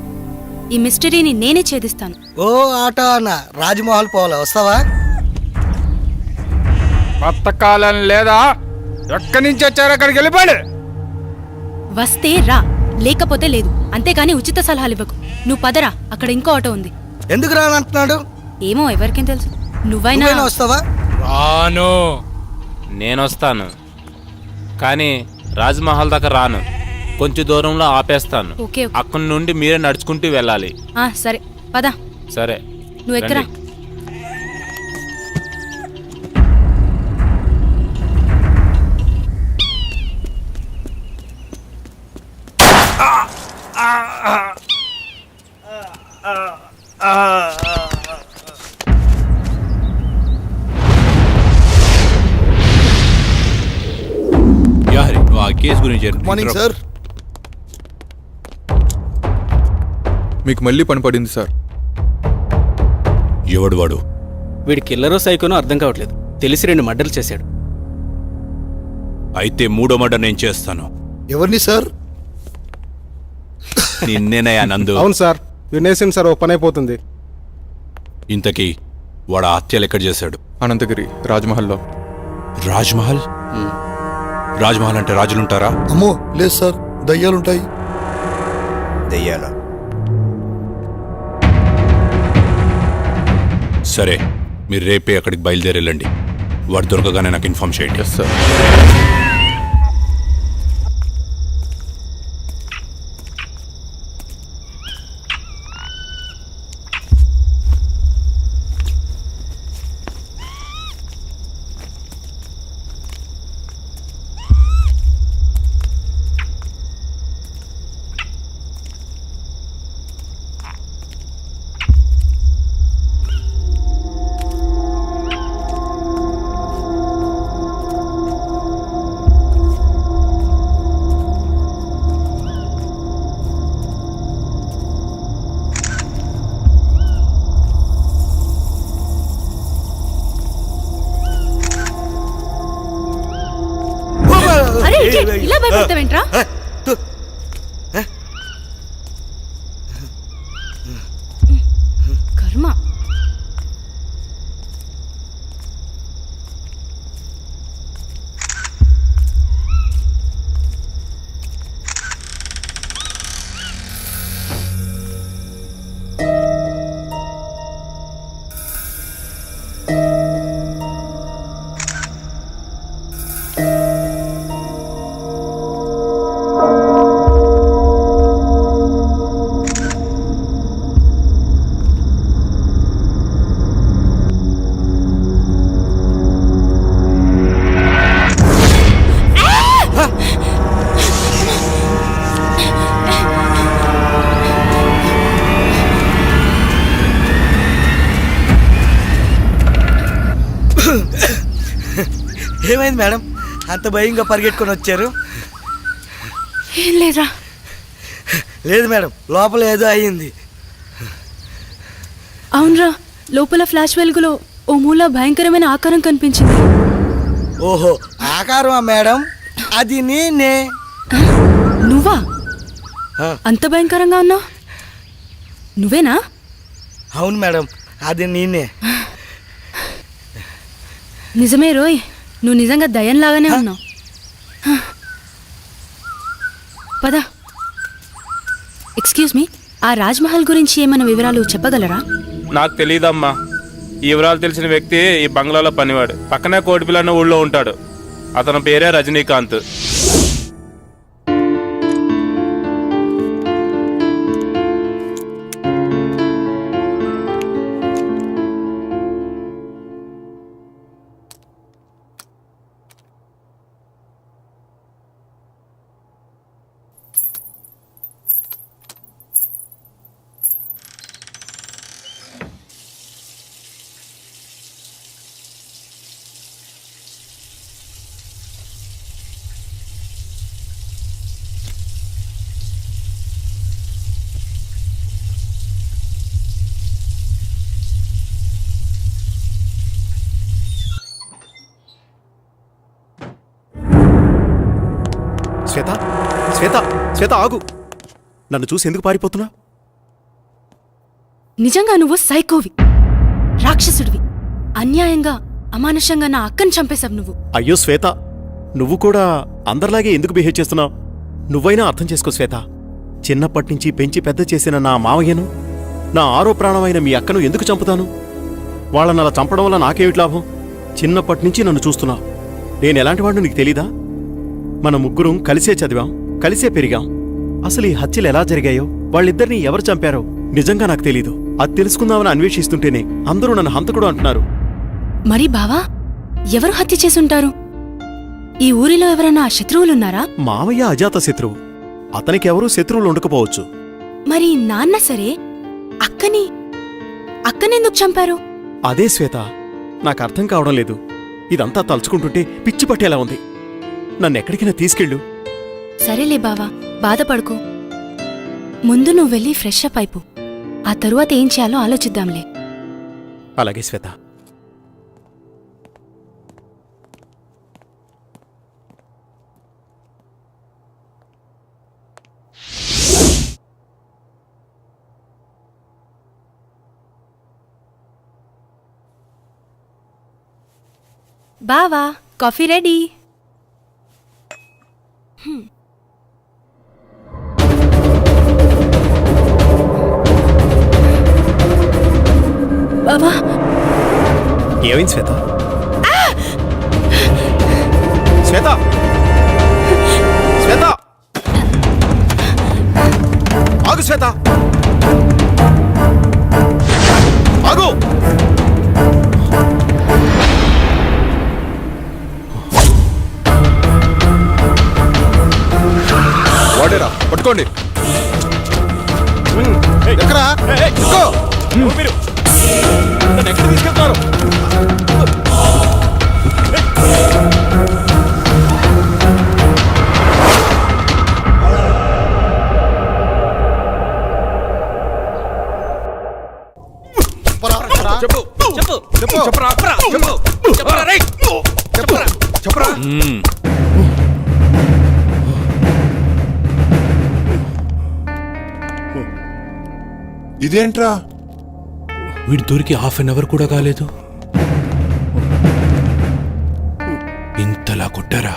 ఈ మిస్టరీని నేనే ఛేదిస్తాను. ఓ ఆటో అన్న, రాజ్మహల్ పోవాలా, వస్తావా? కొత్త కాలం లేదా? ఎక్కడి నుంచి వచ్చారు? అక్కడికి వెళ్ళిపోండి. వస్తే రా, లేకపోతే లేదు. అంతేకాని ఉచిత సలహాలు ఇవ్వకు. నువ్వు పదరా, అక్కడ ఇంకో ఆటో ఉంది. ఎందుకు రానంటున్నాడు? ఏమో, ఎవరికేం తెలుసు. నువ్వైనా వస్తావా? రాను. నేనొస్తాను, కానీ రాజ్మహల్ దాకా రాను. కొంచెం దూరంలో ఆపేస్తాను. ఓకే. అక్కడి నుండి మీరే నడుచుకుంటూ వెళ్ళాలి. సరే పద. సరే, నువ్వు ఎక్కరా. కేసు గురించి మార్నింగ్ సార్. మీకు మళ్ళీ పని పడింది సార్. ఎవడు వాడు? వీడి కిల్లరో సైకోనో అర్థం కావట్లేదు. తెలిసి 2 మర్డర్లు చేశాడు. అయితే 3వ మర్డర్ నేను చేస్తాను. ఎవరిని సార్? నిన్నేనయ్యా నందు. అవును సార్, వినేసింది సార్. ఓ పని అయిపోతుంది. ఇంతకీ వాడు ఆ హత్యలు ఎక్కడ చేశాడు? అనంతగిరి రాజ్మహల్లో. రాజ్మహల్? రాజ్మహల్ అంటే రాజులుంటారా? అమ్మో లేదు సార్, దయ్యాలుంటాయి. దయ్యాల? సరే, మీరు రేపే అక్కడికి బయలుదేరెళ్ళండి. వాడు దొరకగానే నాకు ఇన్ఫార్మ్ చేయండి. సార్. ఇలా భయపడతావేంట్రా? కర్మ. ఏమైంది మేడం అంత భయంగా పరిగెట్టుకొని వచ్చారు? ఏం లేదురా. లేదు మేడం, లోపల ఏదో అయ్యింది. అవునరా, లోపల ఫ్లాష్ వెలుగులో ఓ మూల భయంకరమైన ఆకారం కనిపించింది. ఓహో, ఆకారమా మేడం? అది నేనే. నువ్వా? అంత భయంకరంగా ఉన్నావు? నువ్వేనా? అవును మేడం, అది నేనే. నిజమే రోయ్, నువ్వు నిజంగా దయ్యంలాగానే ఉన్నావు. పద. ఎక్స్క్యూజ్ మీ, ఆ రాజ్మహల్ గురించి ఏమైనా వివరాలు చెప్పగలరా? నాకు తెలియదమ్మా. ఈ వివరాలు తెలిసిన వ్యక్తి ఈ బంగ్లాలో పనివాడు. పక్కనే కోటిపిల్ల అన్న ఊళ్ళో ఉంటాడు. అతని పేరే రజనీకాంత్. శ్వేత, శ్వేత, శ్వేత ఆగు. నన్ను చూసి ఎందుకు పారిపోతున్నా? నిజంగా నువ్వు సైకోవి, రాక్షసుడివి. అన్యాయంగా అమానుషంగా నా అక్కని చంపేశావు నువ్వు. అయ్యో శ్వేత, నువ్వు కూడా అందరిలాగే ఎందుకు బిహేవ్ చేస్తున్నావు? నువ్వైనా అర్థం చేసుకో శ్వేత. చిన్నప్పటినుంచి పెంచి పెద్ద చేసిన నా మావయ్యను, నా ఆరో ప్రాణమైన మీ అక్కను ఎందుకు చంపుతాను? వాళ్ళని అలా చంపడం వల్ల నాకేమిటి లాభం? చిన్నప్పటినుంచి నన్ను చూస్తున్నావు. నేను ఎలాంటి వాడిని నీకు తెలీదా? మన ముగ్గురం కలిసే చదివాం, కలిసే పెరిగాం. అసలు ఈ హత్యలు ఎలా జరిగాయో, వాళ్ళిద్దరినీ ఎవరు చంపారో నిజంగా నాకు తెలీదు. అది తెలుసుకుందామని అన్వేషిస్తుంటేనే అందరూ నన్ను హంతకుడు అంటున్నారు. మరి బావా, ఎవరు హత్య చేసుంటారు? ఈ ఊరిలో ఎవరైనా శత్రువులున్నారా? మావయ్య అజాత శత్రువు. అతనికెవరూ శత్రువులు ఉండకపోవచ్చు. మరి నాన్న సరే, అక్కనెందుకు చంపారు? అదే శ్వేత, నాకు అర్థం కావడం లేదు. ఇదంతా తలుచుకుంటుంటే పిచ్చి పట్టేలా ఉంది. నన్నెక్కడికైనా తీసుకెళ్ళు. సరేలే బావా, బాధపడుకో. ముందు నువ్వు వెళ్ళి ఫ్రెష్ అప్ అయిపో. ఆ తరువాత ఏం చేయాలో ఆలోచిద్దాంలే. అలాగే శ్వేత. బావా, కాఫీ రెడీ. బావా, ఏమైంది శ్వేత? శ్వేత, శ్వేత, ఆగు శ్వేత, ఆగు. వాడేరా, పట్టుకోండి. ఎక్కడా? మీరు నన్ను ఎక్కడ తీసుకెళ్తారు? చెప్పు చెప్పు చెప్పు చెప్పరా చెప్పు చెప్పరా రేయ్ చెప్పరా చెప్పరా. ఇదేంట్రా? వీడి దొరికి ½ కూడా కాలేదు. ఇంతలా కొట్టారా?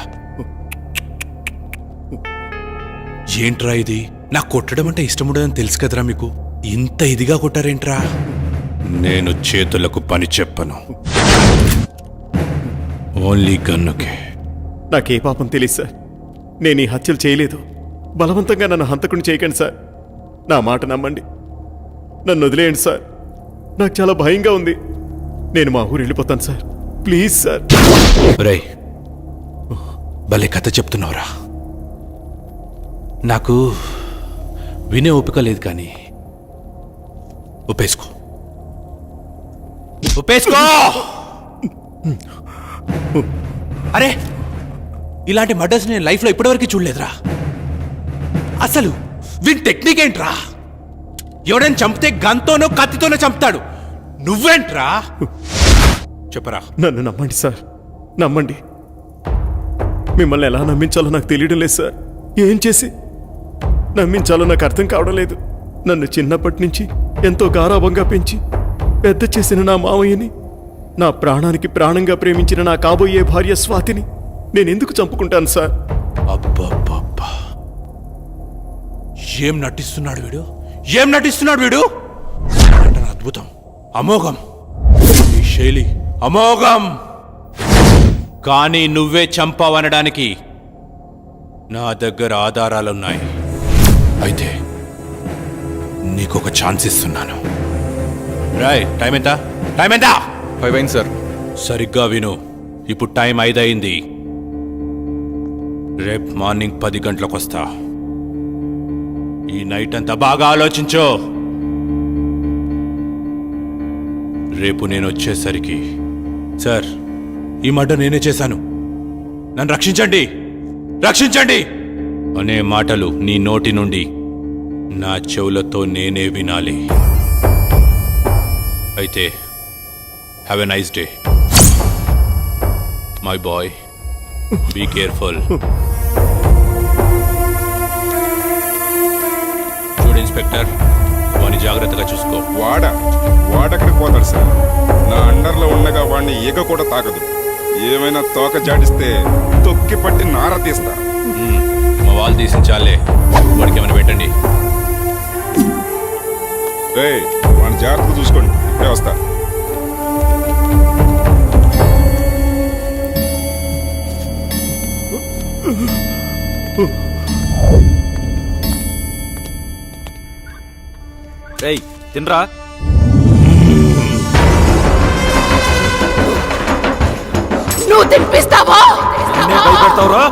ఏంట్రా ఇది? నాకు కొట్టడం అంటే ఇష్టం ఉండదని తెలుసు కదరా మీకు. ఇంత ఇదిగా కొట్టారేంట్రా? నేను చేతులకు పని చెప్పను, ఓన్లీ గన్నుకే. నాకే పాపం తెలియదు సార్. నేను ఈ హత్యలు చేయలేదు. బలవంతంగా నన్ను హంతకుని చేయకండి సార్. నా మాట నమ్మండి. నన్ను వదిలేయండి సార్. నాకు చాలా భయంగా ఉంది. నేను మా ఊరు వెళ్ళిపోతాను సార్. Please sir. రే, భలే కథ చెప్తున్నావురా. నాకు వినే ఓపిక లేదు, కానీ ఒప్పేసుకో. ఒప్పేసుకో. అరే ఇలాంటి మర్డర్స్ నేను లైఫ్లో ఇప్పటివరకు చూడలేదురా. అసలు వీని టెక్నిక్ ఏంట్రా? ఎవడైనా చంపితే గన్తోనో కత్తితోనో చంపుతాడు, నువ్వేంట్రా? చెప్పరా. నన్ను నమ్మండి సార్, నమ్మండి. మిమ్మల్ని ఎలా నమ్మించాలో నాకు తెలియడం లేదు సార్. ఏం చేసి నమ్మించాలో నాకు అర్థం కావడం లేదు. నన్ను చిన్నప్పటి నుంచి ఎంతో గారాభంగా పెంచి పెద్ద చేసిన నా మావయ్యని, నా ప్రాణానికి ప్రాణంగా ప్రేమించిన నా కాబోయే భార్య స్వాతిని నేనెందుకు చంపుకుంటాను సార్? అబ్బబ్బబ్బా, ఏం నటిస్తున్నాడు వీడు, ఏం నటిస్తున్నాడు వీడు! నటన అద్భుతం, అమోఘం. ఈ శైలి అమోఘం. కానీ నువ్వే చంపావనడానికి నా దగ్గర ఆధారాలున్నాయి. అయితే నీకొక ఛాన్స్ ఇస్తున్నాను. రాయ్, టైం ఎంత? టైం ఎంత? 5 అయింది సార్. సరిగ్గా విను, ఇప్పుడు టైం 5 అయింది. రేపు మార్నింగ్ 10 గంటలకు వస్తా. ఈ నైట్ అంతా బాగా ఆలోచించు. రేపు నేను వచ్చేసరికి, సార్ ఈ మాట నేనే చేశాను, నన్ను రక్షించండి, రక్షించండి అనే మాటలు నీ నోటి నుండి నా చెవులతో నేనే వినాలి. అయితే have a nice day my boy. Be careful. చూడు ఇన్స్పెక్టర్, వాడిని జాగ్రత్తగా చూసుకో. వాడెక్కడికి పోతాడు సార్? నా అండర్లో ఉండగా వాడిని ఈగ కూడా తాకదు. ఏమైనా తోక జాడిస్తే తొక్కి పట్టి నార తీస్తా. మా వాళ్ళు తీసించాలే, వాడికి ఏమైనా పెట్టండి. వాడిని జాగ్రత్తగా చూసుకోండి. ఇప్పుడే వస్తా. తినరా. నువ్వు తినిపిస్తావా? భయపెడతావురా?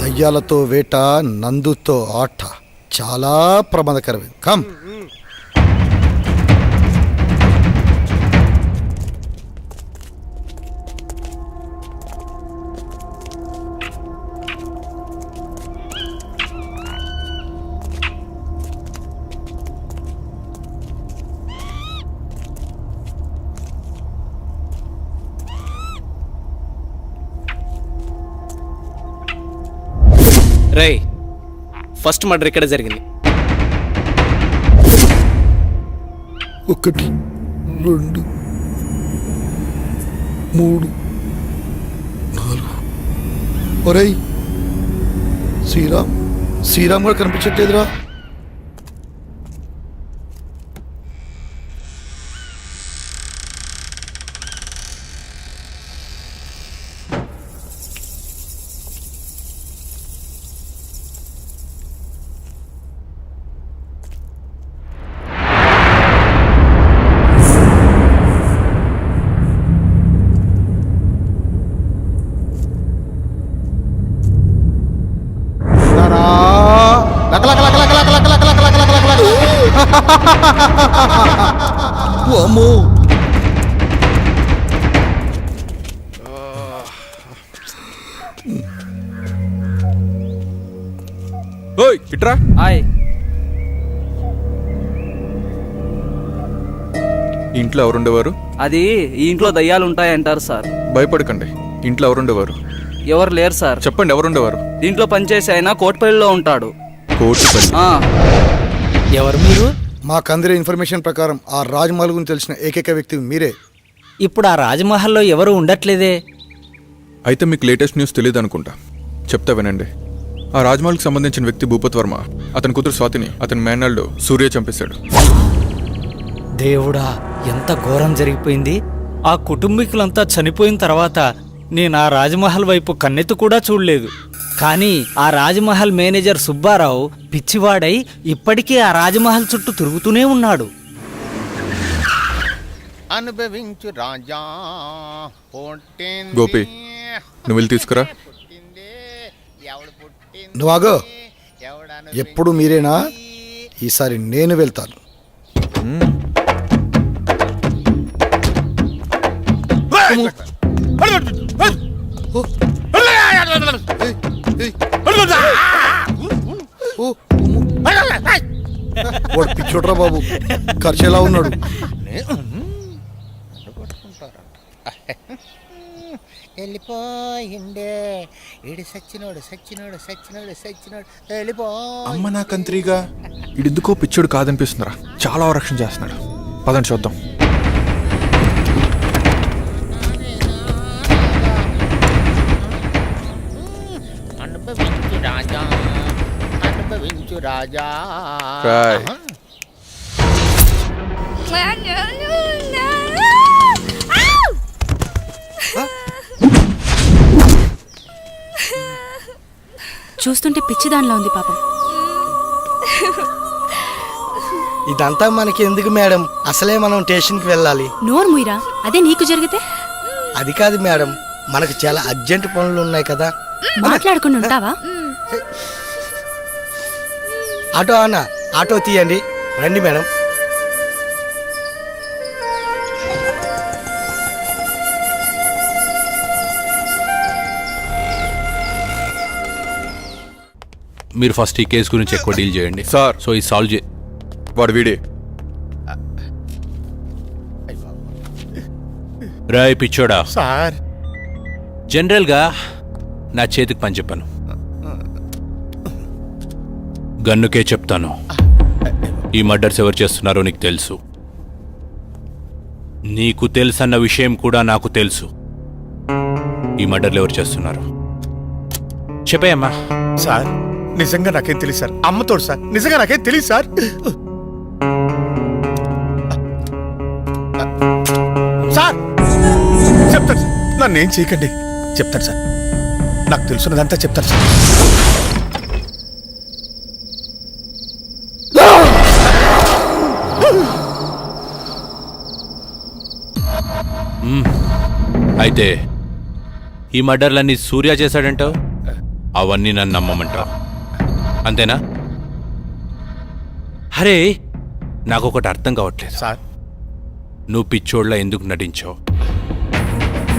దయ్యాలతో వేట, నందుతో ఆట చాలా ప్రమాదకరమైంది. కమ్. రేయ్, ఫస్ట్ మర్డర్ ఇక్కడ జరిగింది. 1 2 3 4. ఒరేయ్, శ్రీరామ్ కూడా కనిపించట్లేదురా. అమ్మో, ఇట్రా. ఇంట్లో ఎవరుండేవారు? అది ఈ ఇంట్లో దయ్యాలు ఉంటాయంటారు సార్. భయపడకండి, ఇంట్లో ఎవరుండేవారు? ఎవరు లేరు సార్. చెప్పండి, ఎవరుండేవారు? దీంట్లో పనిచేసి ఆయన కోటిపల్లిలో ఉంటాడు. కోటిపల్లి? ఎవరు మీరు? మాకు అందిన ఇన్ఫర్మేషన్ ప్రకారం ఆ రాజ్మహల్ గురించి తెలిసిన ఏకైక వ్యక్తి మీరే. ఇప్పుడు ఆ రాజమహల్లో ఎవరు ఉండట్లేదే. అయితే మీకు లేటెస్ట్ న్యూస్ తెలియదు అనుకుంటా. చెప్తా వినండి. ఆ రాజ్మహల్కి సంబంధించిన వ్యక్తి భూపత్ వర్మ అతని కూతురు స్వాతిని అతని మేనల్డ్ సూర్య చంపేశాడు. దేవుడా, ఎంత ఘోరం జరిగిపోయింది. ఆ కుటుంబీకులంతా చనిపోయిన తర్వాత నేను ఆ రాజమహల్ వైపు కన్నెత్తి కూడా చూడలేదు. కానీ ఆ రాజమహల్ మేనేజర్ సుబ్బారావు పిచ్చివాడై ఇప్పటికీ ఆ రాజమహల్ చుట్టూ తిరుగుతూనే ఉన్నాడు. అనుభవించు రాజా. గోపి, నువ్వు వెళ్ళి తీసుకురా. నువ్వాగో, ఎప్పుడు మీరేనా? ఈసారి నేను వెళ్తాను. వాడు పిచ్చోడ్రా బాబు, ఖర్చు ఎలా ఉన్నాడు? వెళ్ళిపోయిండే ఇడి సచ్చినోడు సచ్చినోడు సచ్చినోడు సచ్చినోడు వెళ్ళిపో. అమ్మ నా కంత్రిగా, ఇడెందుకో పిచ్చోడు కాదనిపిస్తుందిరా. చాలా రక్షణ చేస్తున్నాడు. పదండి చూద్దాం. అనుభవించు రాజా, అనుభవించు రాజా. చూస్తుంటే పిచ్చిదానిలో ఉంది పాపం. ఇదంతా మనకి ఎందుకు మేడం? అసలే మనం స్టేషన్కి వెళ్ళాలి. నోరు ముయిరా, అదే నీకు జరిగితే? అది కాదు మేడం, మనకు చాలా అర్జెంట్ పనులు ఉన్నాయి కదా. మాట్లాడుకుని ఉంటావా? ఆటో అన్న, ఆటో తీయండి. రండి మేడం. మీరు ఫస్ట్ ఈ కేసు గురించి ఎక్కువ డీల్ చేయండి సార్. సో ఈ సాల్వ్ వాడు వీడే. రాయ్ పిచ్చోడా సార్, జనరల్గా నా చేతికి పని చెప్పాను, గన్నుకే చెప్తాను. ఈ మర్డర్స్ ఎవరు చేస్తున్నారో నీకు తెలుసు. నీకు తెలుసన్న విషయం కూడా నాకు తెలుసు. ఈ మర్డర్లు ఎవరు చేస్తున్నారు చెప్పేయమ్మా. సార్ నిజంగా నాకేం తెలియదు సార్. అమ్మతోడు సార్, నిజంగా నాకేం తెలియదు సార్. సార్ చెప్తాను సార్, నన్ను ఏం చేయకండి. చెప్తాను సార్, నాకు తెలుసున్నదంతా చెప్తాను సార్. అయితే ఈ మర్డర్లన్నీ సూర్య చేశాడంటావు, అవన్నీ నన్ను నమ్మమంటావు, అంతేనా? అరే నాకొకటి అర్థం కావట్లేదు సార్. నువ్వు పిచ్చోళ్ళ ఎందుకు నటించావు?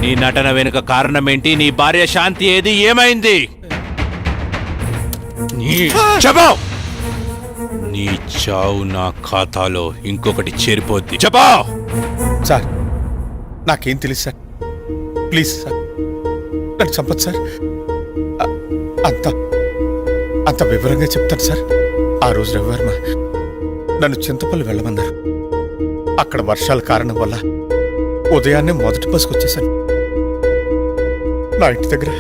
నీ నటన వెనుక కారణం ఏంటి? నీ భార్య శాంతి ఏది? ఏమైంది? నీ చావు నా ఖాతాలో ఇంకొకటి చేరిపోద్ది. చెప్పా సార్, నాకేం తెలియదు సార్. ప్లీజ్ సార్, నన్ను చంపదు సార్. అంత వివరంగా చెప్తాను సార్. ఆ రోజు రవివర్మ నన్ను చింతపల్లి వెళ్ళమన్నారు. అక్కడ వర్షాల కారణం వల్ల ఉదయాన్నే మొదటి బస్సుకు వచ్చేసాను. నా ఇంటి దగ్గర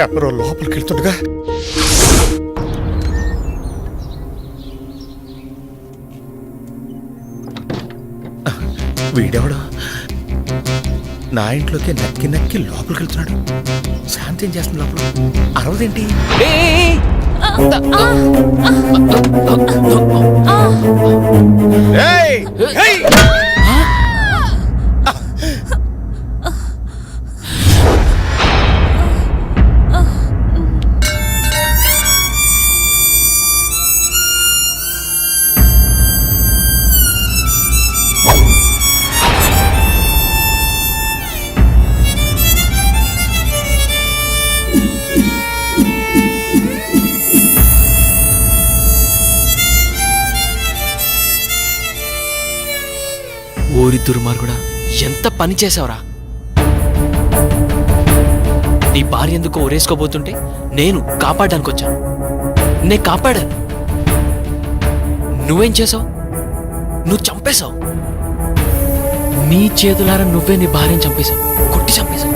ఎవరో లోపలికి వెళ్తుండగా వీడెవడో నా ఇంట్లోకి నక్కి నక్కి లోపలికి వెళ్తున్నాడు. శాంతి ఏం చేస్తుంది లోపల? అరవదేంటి? ఓరి దుర్మార్గుడా, ఎంత పని చేసావురా! నీ భార్య ఎందుకో ఒరేసుకోబోతుంటే నేను కాపాడడానికి వచ్చాను. నేను కాపాడాను. నువ్వేం చేసావు? నువ్వు చంపేశావు. నీ చేతులారా నువ్వే నీ భార్యను చంపేశావు, కొట్టి చంపేశావు.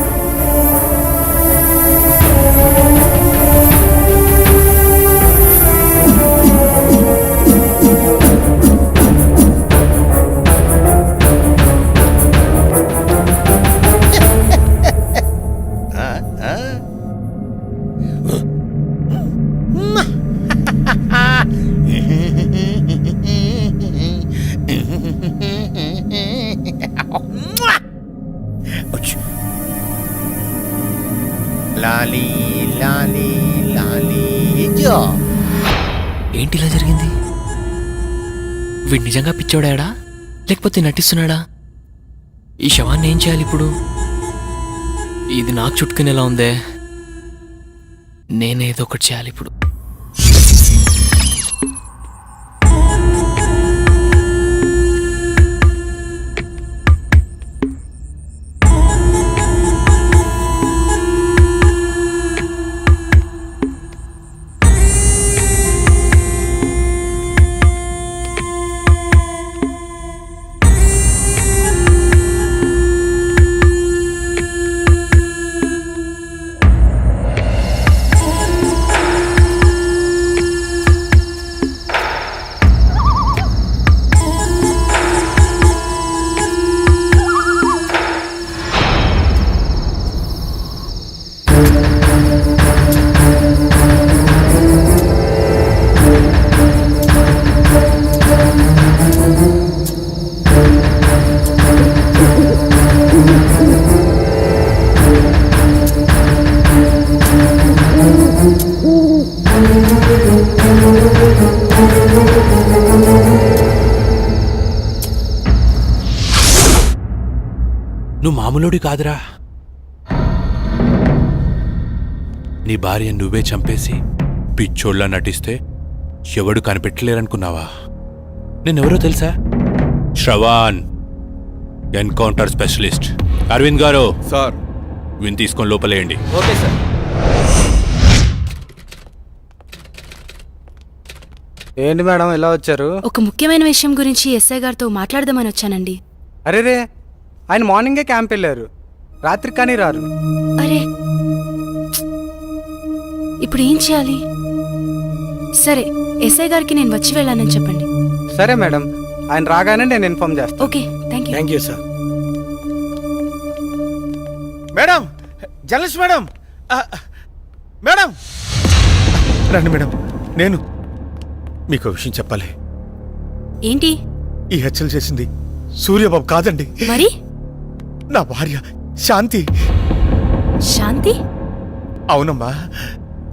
లాలీ లాలీ లాలీ జో. ఏంటి ఇలా జరిగింది? వీడు నిజంగా పిచ్చోడాడా లేకపోతే నటిస్తున్నాడా? ఈ శవాన్ని ఏం చేయాలి ఇప్పుడు? ఇది నాకు చుట్టుకునేలా ఉందే. నేనేదో ఒకటి చేయాలి ఇప్పుడు. నువ్వు మామూలుడి కాదురా. నీ భార్య నువ్వే చంపేసి పిచ్చోళ్ళ నటిస్తే ఎవడు కనిపెట్టలేరనుకున్నావా? నేనెవరో తెలుసా? Shravan, encounter specialist. అరవింద్ గారు సార్, విని తీసుకొని లోపలేయండి. Okay sir. ఏంటి మేడం ఇలా వచ్చారు? ఒక ముఖ్యమైన విషయం గురించి ఎస్ఐ గారితో మాట్లాడదామని వచ్చానండి. అరే రే, ఆయన మార్నింగే క్యాంప్ వెళ్ళారు, రాత్రికి కానీ రారు. అరే, ఇప్పుడు ఏం చేయాలి? సరే, ఎస్ఐ గారికి నేను వచ్చి వెళ్ళానని చెప్పండి. సరే మేడం, ఆయన రాగానే నేను ఇన్ఫార్మ్ చేస్తాను. Okay, thank you. Thank you sir. Madam, journalist madam, madam రండి మేడం. నేను మీకు విషయం చెప్పాలి. ఏంటి? ఈ హత్యలు చేసింది సూర్యబాబు కాదండి, మరి నా భార్య శాంతి. శాంతి? అవునమ్మా.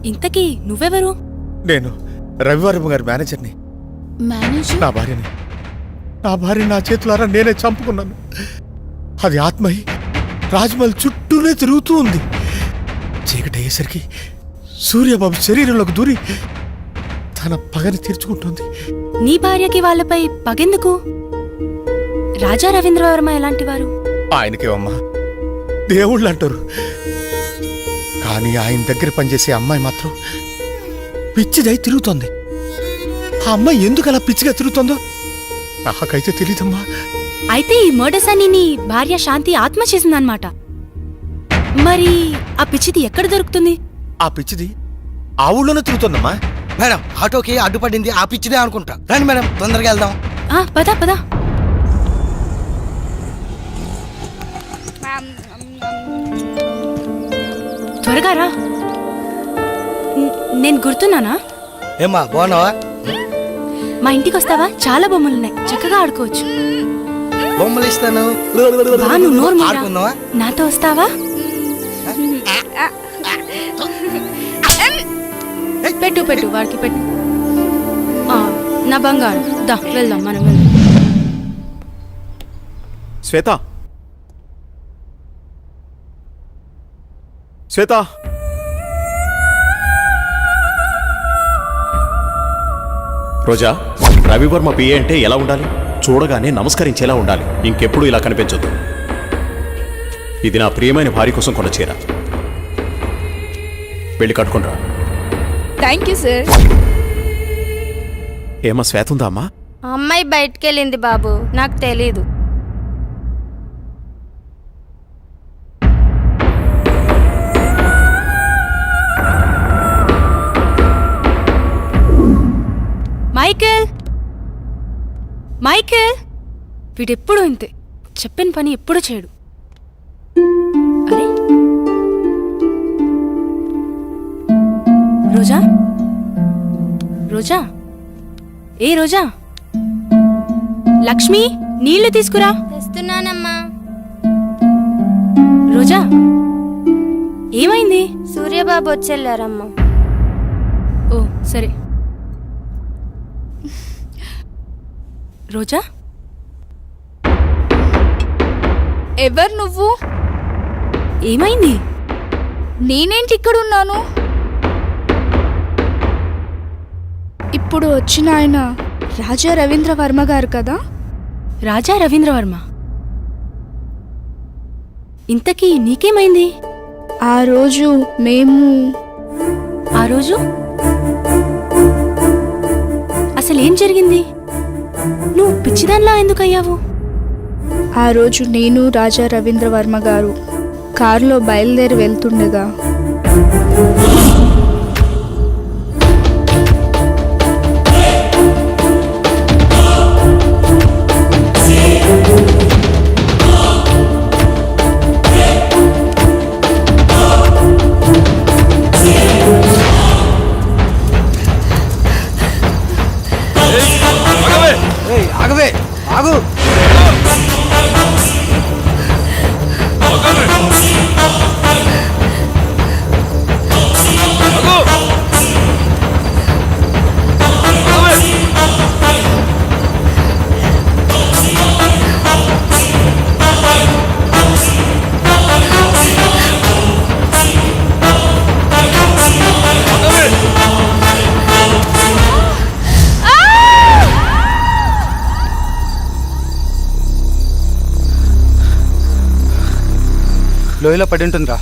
ఇంతకీ నువ్వెవరు? నేను రవివారం గారి మేనేజర్ని. మేనేజర్? నా భార్య నా చేతులారా నేనే చంపుకున్నాను. అది ఆత్మహి రాజ్మహల్ చుట్టూనే తిరుగుతూ ఉంది. చీకటి అయ్యేసరికి సూర్యబాబు శరీరంలోకి దూరి తన పగని తీర్చుకుంటుంది. నీ భార్యకి వాళ్ళపై పగెందుకు? రాజా రవీంద్రవర్మ ఎలాంటి వారు? ఆయనకేమమ్మా దేవుళ్ళు అంటారు, కానీ ఆయన దగ్గర పనిచేసే అమ్మాయి మాత్రం పిచ్చిదై తిరుగుతోంది. ఆ అమ్మాయి ఎందుకు అలా పిచ్చిగా తిరుగుతోందో నాకైతే తెలీదమ్మా. అయితే ఈ మర్డర్స్ అని నీ భార్య శాంతి ఆత్మ చేసిందన్నమాట. మరి ఆ పిచ్చిది ఎక్కడ దొరుకుతుంది? ఆ పిచ్చిది ఆ ఊళ్ళోనే తిరుగుతోందమ్మా. మేడం, ఆటోకి అడ్డుపడింది ఆ పిచ్చిదే అనుకుంటా. రండి మేడం, తొందరగా వెళ్దాం. పద పద. త్వరగా రా. నేను గుర్తున్నానా? ఏమ్మా, బాగున్నావా? మా ఇంటికి వస్తావా? చాలా బొమ్మలున్నాయి, చక్కగా ఆడుకోవచ్చు. బొమ్మలు ఇస్తాను. బాను, నోరు మూయరా. నాతో వస్తావా? పెట్టు పెట్టు, వాడికి పెట్టు. నా బంగారు, దా వెళ్దాం, మనం వెళ్దాం. శ్వేత, శ్వేత, రోజా, రవివర్మ పిఏ అంటే ఎలా ఉండాలి? చూడగానే నమస్కరించేలా ఉండాలి. ఇంకెప్పుడు ఇలా కనిపించొద్దు. ఇది నా ప్రియమైన భార్య కోసం కొన్న చీర. వెళ్ళి కట్టుకుంటా. Thank you sir. ఏమా శ్వేత ఉందా అమ్మా? అమ్మాయి బయటికెళ్ళింది బాబు, నాకు తెలీదు. మైకేల్, మైకేల్, వీడెప్పుడు ఇంతే, చెప్పిన పని ఎప్పుడు చేయడు. అరే రోజా, రోజా, ఏ రోజా, లక్ష్మి నీళ్లు తీసుకురా. తెస్తున్నానమ్మా. రోజా, ఏమైంది? సూర్యబాబు వచ్చెళ్ళారమ్మా. ఓ సరే. రోజా, ఎవరు నువ్వు? ఏమైంది? నేనేంటి ఇక్కడున్నాను? ఇప్పుడు వచ్చిన ఆయన రాజా రవీంద్ర వర్మ గారు కదా? రాజా రవీంద్ర వర్మ. ఇంతకీ నీకేమైంది? ఆ రోజు ఆ రోజు అసలేం జరిగింది? నువ్వు పిచ్చిదాన్లా ఎందుకయ్యావు? ఆ రోజు నేను రాజా రవీంద్ర వర్మ గారు కారులో బయలుదేరి వెళ్తుండగా ఆగవే, ఆగు. లోయలో పడి ఉంటుందిరా,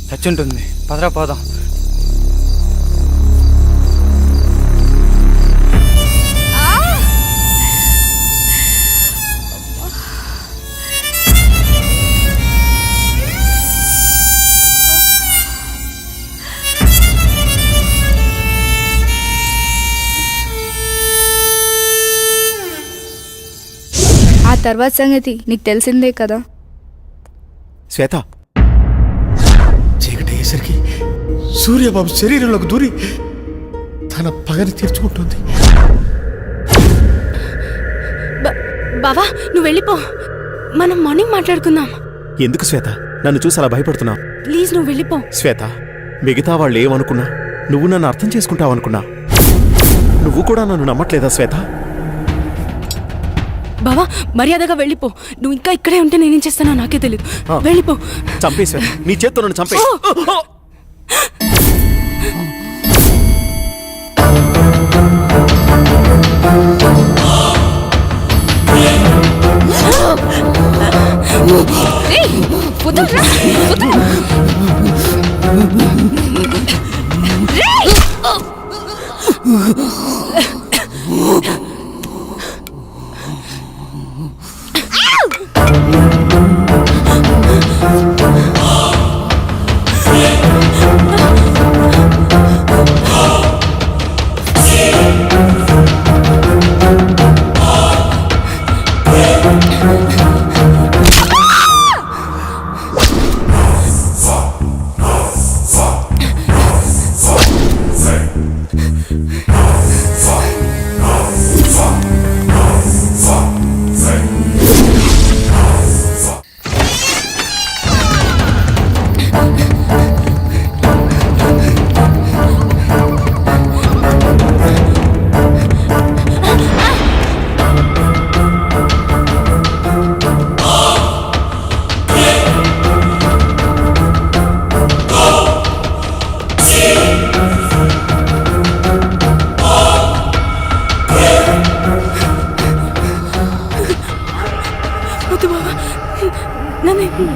చచ్చి ఉంటుంది. పదరా పోదాం. ఆ తర్వాత సంగతి నీకు తెలిసిందే కదా. శ్వేత, చీకటి అయ్యేసరికి సూర్యబాబు శరీరంలోకి దూరి తన పగని తీర్చుకుంటుంది. బావా నువ్వు వెళ్ళిపో, మనం మార్నింగ్ మాట్లాడుకుందాం. ఎందుకు శ్వేత నన్ను చూసి అలా భయపడుతున్నావు? ప్లీజ్ నువ్వు వెళ్ళిపో. శ్వేత, మిగతా వాళ్ళు ఏమనుకున్నా నువ్వు నన్ను అర్థం చేసుకుంటావనుకున్నా. నువ్వు కూడా నన్ను నమ్మట్లేదా శ్వేత? బావా మర్యాదగా వెళ్ళిపో. నువ్వు ఇంకా ఇక్కడే ఉంటే నేనేం చేస్తానో నాకే తెలియదు. వెళ్ళిపో. చంపే శ్వేత, నీ చేత్తో నన్ను చంపే.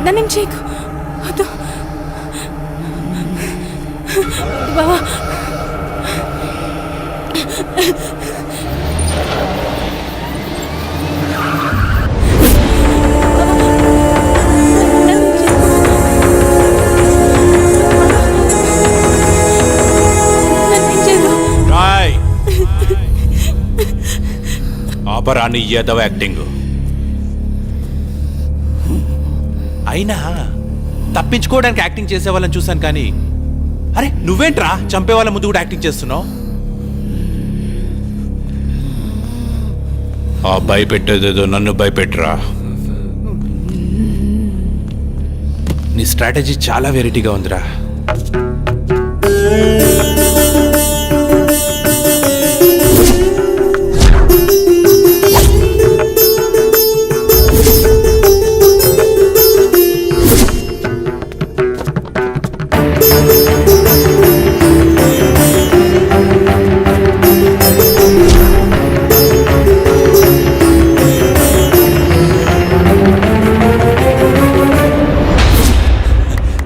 నన్నేం చేయకు. వద్దు బావా. రాయ్ ఆపరాని ఏదవ యాక్టింగ్. అయినా తప్పించుకోవడానికి యాక్టింగ్ చేసే వాళ్ళని చూశాను కానీ, అరే నువ్వేంట్రా చంపే వాళ్ళ ముందు కూడా యాక్టింగ్ చేస్తున్నావు? ఆ భయపెట్టేదేదో నన్ను భయపెట్టరా. నీ స్ట్రాటజీ చాలా వెరైటీగా ఉందిరా.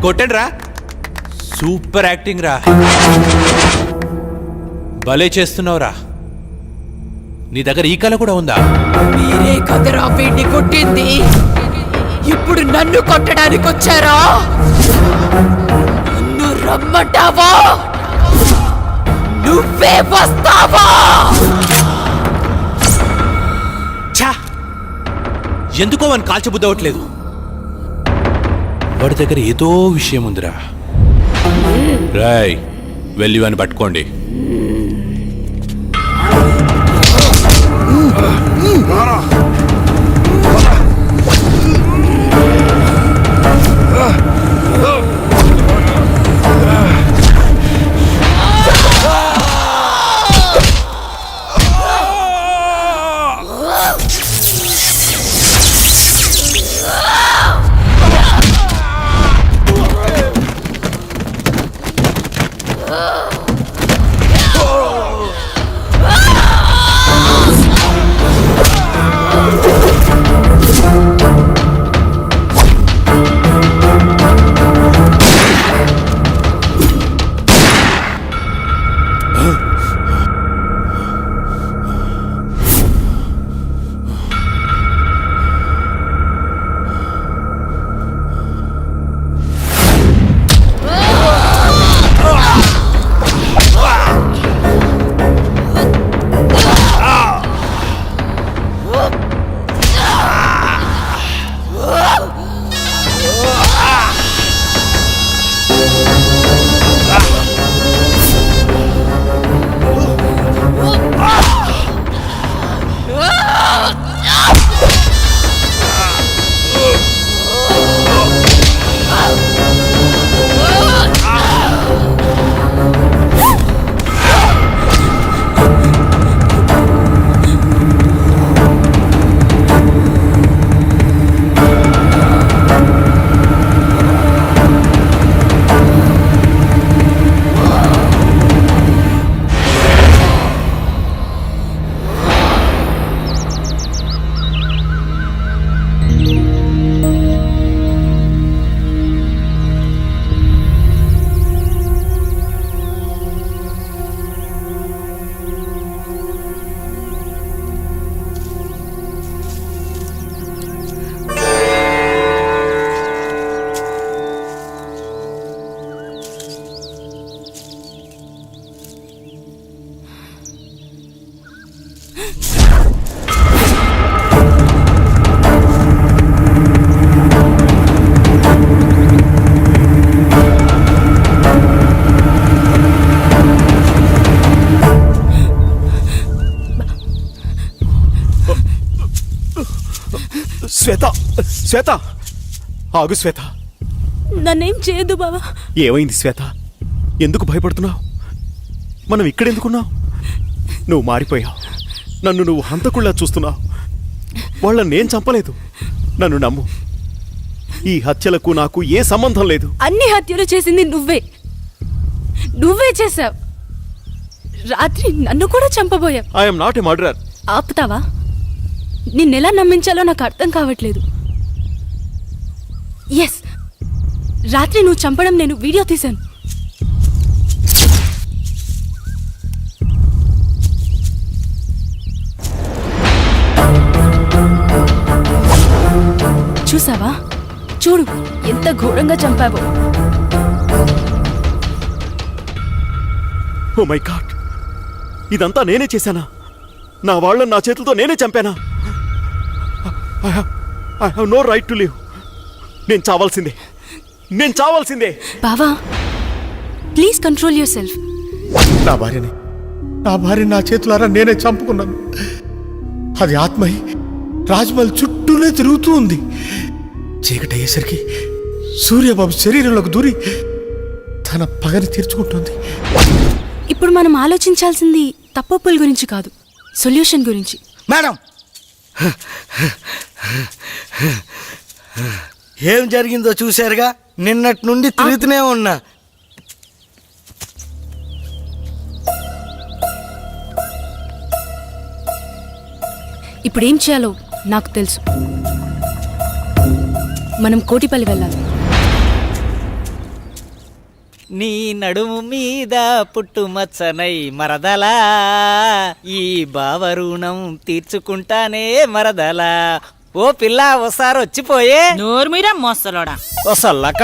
కొట్టండి రా, సూపర్ యాక్టింగ్ రా, భలే చేస్తున్నావురా. నీ దగ్గర ఈ కళ కూడా ఉందా? మీరే కదరా వీడిని కొట్టింది, ఇప్పుడు నన్ను కొట్టడానికి వచ్చారా? నన్ను రమ్మంటావా? నువ్వే వస్తావా? ఛా, ఎందుకో వాడిని కాల్చబుద్దవట్లేదు. వాడి దగ్గర ఏదో విషయం ఉందిరా. రాయ్ వెళ్ళి వాడిని పట్టుకోండి. శ్వేత, శ్వేత ఆగు శ్వేత. నన్నేం చేయదు బావా. ఏమైంది శ్వేత? ఎందుకు భయపడుతున్నావు? మనం ఇక్కడెందుకున్నావు? నువ్వు మారిపోయావు. నన్ను నువ్వు హంతకుళ్ళా చూస్తున్నావు. వాళ్ళని నేను చంపలేదు, నన్ను నమ్ము. ఈ హత్యలకు నాకు ఏ సంబంధం లేదు. అన్ని హత్యలు చేసింది నువ్వే చేశావు. రాత్రి నన్ను కూడా చంపబోయావు. I'm not a murderer. ఆపుతావా? నిన్నెలా నమ్మించాలో నాకు అర్థం కావట్లేదు. ఎస్, రాత్రి నువ్వు చంపడం నేను వీడియో తీశాను. చూసావా? చూడు ఎంత ఘోరంగా చంపావో. ఓ మై గాడ్, ఇదంతా నేనే చేశానా? నా వాళ్ళని నా చేతులతో నేనే చంపానా? I have no right to live. నేను చావాల్సిందే. బావా, ప్లీజ్ కంట్రోల్ యువర్ సెల్ఫ్. నా భార్యని నా చేతులారా నేనే చంపుకున్నాను. అది ఆత్మయి రాజ్మహల్ చుట్టూనే తిరుగుతూ ఉంది. చీకటి అయ్యేసరికి సూర్యబాబు శరీరంలోకి దూరి తన పగని తీర్చుకుంటుంది. ఇప్పుడు మనం ఆలోచించాల్సింది తప్పొప్పుల గురించి కాదు, సొల్యూషన్ గురించి. మేడం, ఏం జరిగిందో చూశారుగా. నిన్నటి నుండి తిరుగుతూనే ఉన్నా. ఇప్పుడేం చేయాలో నాకు తెలుసు. మనం కోటిపల్లి వెళ్ళాలి. నీ నడుము మీద పుట్టుమచ్చనై మరదలా, ఈ బావరుణం తీర్చుకుంటానే మరదలా. ఓ పిల్ల, ఓసారి వచ్చిపోయే. నోరు మీరా మోస్తలోడా. ఓ సల్లక,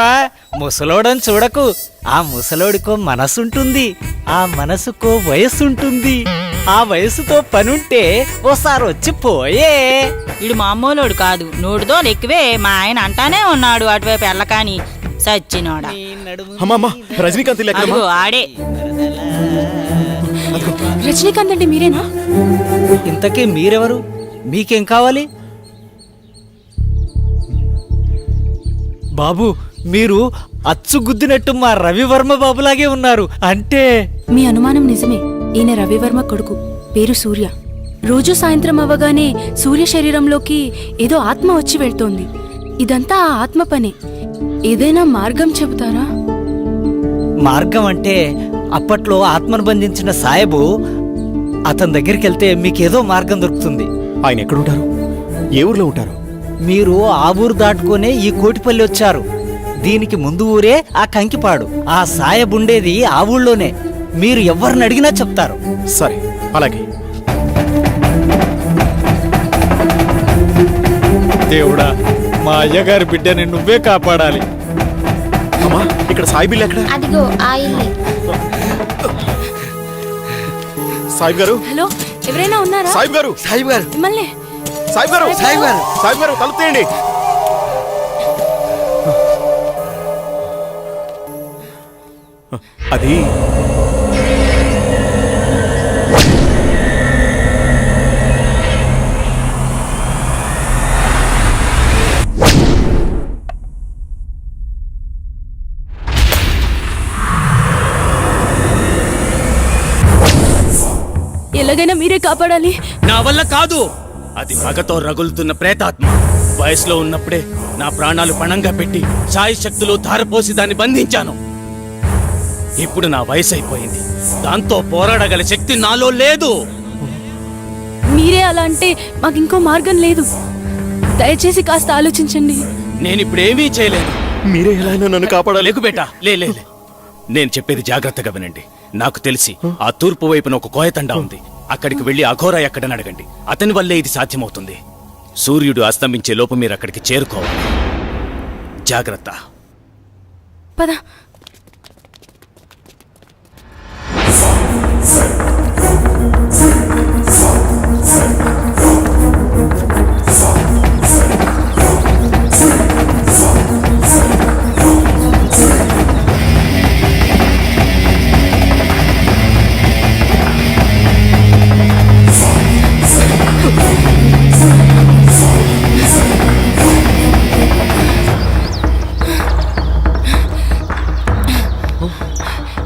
ముసలోడని చూడకు. ఆ ముసలోడికో మనసుంటుంది, ఆ మనసుకో వయసుంటుంది. ఆ వయసుతో పనుంటే ఓసారి వచ్చిపోయే. ఇడు మామూలోడు కాదు, నోటితో ఎక్కువే. మా ఆయన అంటానే ఉన్నాడు అటువైపు వెళ్ళకాని సచ్చినోడా. అమ్మమ్మ, రజనీకాంత్ అదిగో ఆడే. రజనీకాంత్ అంటే మీరేనా? ఇంతకీ మీరెవరు? మీకేం కావాలి? బాబు, మీరు అచ్చుగుద్దినట్టు మా రవివర్మ బాబులాగే ఉన్నారు. అంటే మీ అనుమానం నిజమే. ఈయన రవివర్మ కొడుకు, పేరు సూర్య. రోజు సాయంత్రం అవ్వగానే సూర్య శరీరంలోకి ఏదో ఆత్మ వచ్చి వెళ్తోంది. ఇదంతా ఆ ఆత్మ పనే. ఏదైనా మార్గం చెబుతారా? మార్గం అంటే అప్పట్లో ఆత్మను బంధించిన సాయబు, అతని దగ్గరికి వెళ్తే మీకేదో మార్గం దొరుకుతుంది. ఆయన ఎక్కడుంటారు? ఏ ఊర్లో ఉంటారు? మీరు ఆ ఊరు దాటుకునే ఈ కోటిపల్లి వచ్చారు. దీనికి ముందు ఊరే ఆ కంకిపాడు. ఆ సాయబుండేది ఆ ఊళ్ళోనే. మీరు ఎవరిని అడిగినా చెప్తారు. సరే, అలాగే. దేవుడా, మా అయ్యగారి బిడ్డని నువ్వే కాపాడాలి. అమ్మా, ఇక్కడ సాయి బిల్ ఎక్కడ? అదిగో ఆ ఇల్లు. సాయిబ్ గారు. హలో, ఎవరైనా ఉన్నారా? సాయిబ్ గారు. మిమ్మల్ని. సాయిబ్ గారు, తలుపు తీయండి. అది ఎలాగైనా మీరే కాపాడాలి. నా వల్ల కాదు. అది పగతో రగులుతున్న ప్రేతాత్మ. వయసులో ఉన్నప్పుడే నా ప్రాణాలు పణంగా పెట్టి సాయి శక్తులు ధారపోసి దాన్ని బంధించాను. ఇప్పుడు నా వయసు అయిపోయింది. దాంతో పోరాడగల శక్తి నాలో లేదు. మీరే అలా అంటే మాకు ఇంకో మార్గం లేదు. దయచేసి కాస్త ఆలోచించండి. నేనిప్పుడేమీ చేయలేను. మీరే ఎలా అయినా నన్ను కాపాడాలి. లేకు బేటా, లే. నేను చెప్పేది జాగ్రత్తగా వినండి. నాకు తెలిసి ఆ తూర్పు వైపున ఒక కోయతండా ఉంది. అక్కడికి వెళ్లి అఘోరా ఎక్కడని అడగండి. అతని వల్లే ఇది సాధ్యమవుతుంది. సూర్యుడు అస్తమించే లోపు మీరు అక్కడికి చేరుకోవాలి. జాగ్రత్త. పద.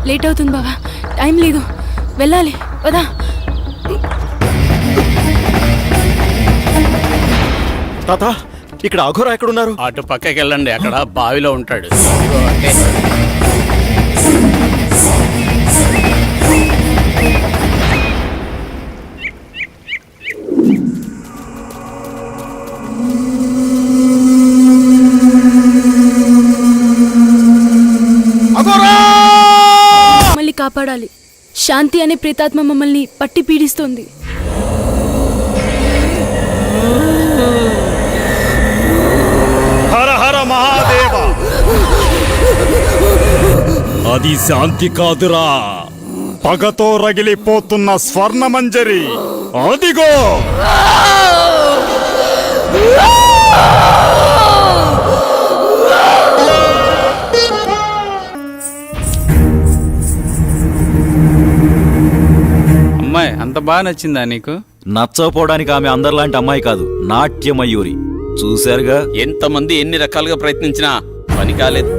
లేట్ అవుతుంది బాబా, టైం లేదు, వెళ్ళాలి. వదా. తాత, ఇక్కడ అఘోరా ఎక్కడున్నారు? అటు పక్కకి వెళ్ళండి, అక్కడ బావిలో ఉంటాడు. శాంతి అనే ప్రేతాత్మ మమ్మల్ని పట్టి పీడిస్తోంది. హర హర మహాదేవ! అది శాంతి కాదురా, పగతో రగిలిపోతున్న స్వర్ణమంజరి. అదిగో! అమ్మాయి అంత బాగా నచ్చిందా నీకు? నచ్చకపోవడానికి ఆమె అందరిలాంటి అమ్మాయి కాదు, నాట్యమయూరి. చూశారుగా, ఎంతమంది ఎన్ని రకాలుగా ప్రయత్నించినా పని కాలేదు.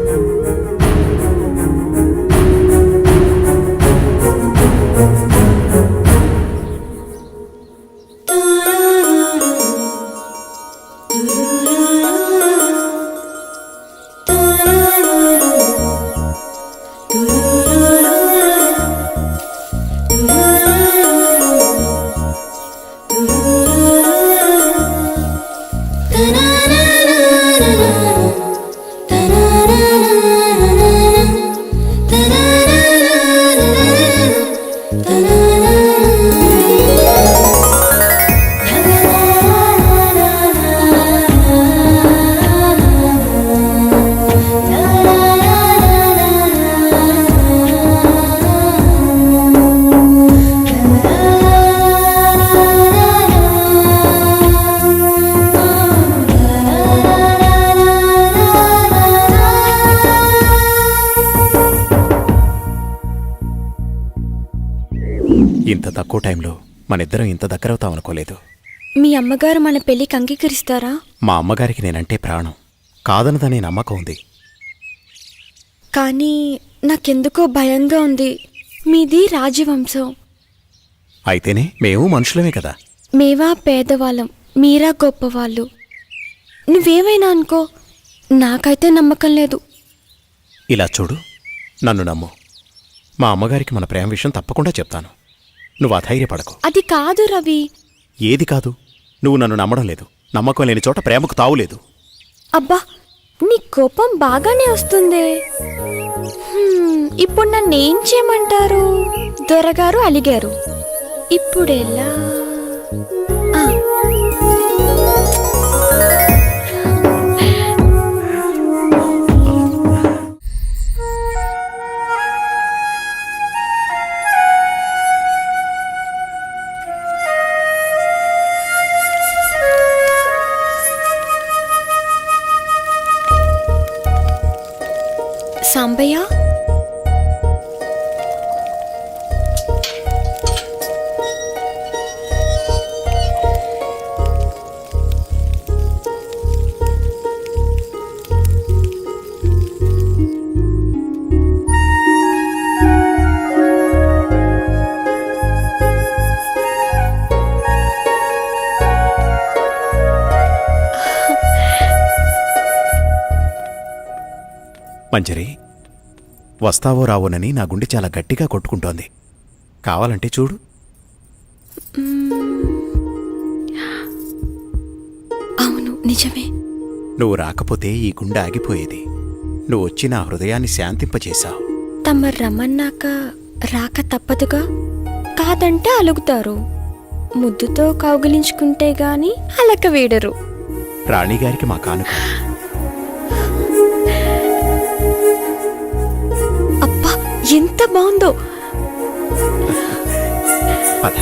ఇంత తక్కువ టైంలో మనిద్దరం ఇంత దగ్గరవుతాం అనుకోలేదు. మీ అమ్మగారు మన పెళ్లికి అంగీకరిస్తారా? మా అమ్మగారికి నేనంటే ప్రాణం, కాదనదనే నమ్మకం ఉంది. కానీ నాకెందుకో భయంగా ఉంది. మీది రాజవంశం. అయితేనే మేము మనుషులమే కదా. మేవా పేదవాళ్ళం, మీరా గొప్పవాళ్ళు. నువ్వేమైనా అనుకో, నాకైతే నమ్మకం లేదు. ఇలా చూడు, నన్ను నమ్ము. మా అమ్మగారికి మన ప్రేమ విషయం తప్పకుండా చెప్తాను. నువ్వు అధైర్యపడకు. అది కాదు రవి. ఏది కాదు? నువ్వు నన్ను నమ్మడం లేదు. నమ్మకం లేని చోట ప్రేమకు తావులేదు. అబ్బా, నీ కోపం బాగానే వస్తుందే. ఇప్పుడు నన్ను ఏం చేయమంటారు? దొరగారు అలిగారు, ఇప్పుడెలా? సాంబయ్య, మంజరి, వస్తావో రావోనని నా గుండె చాలా గట్టిగా కొట్టుకుంటోంది. కావాలంటే చూడు. అవును, నిజమే. నువ్వు రాకపోతే ఈ గుండె ఆగిపోయేది. నువ్వు వచ్చి నా హృదయాన్ని శాంతింపచేశావు. తమరు రమ్మన్నాక రాక తప్పదుగా. కాదంటే అలుగుతారు. ముద్దుతో కౌగిలించుకుంటే గాని అలక వేడరు. రాణిగారికి మా కానుక. అబ్బా, ఎంత బాగుందో. పద.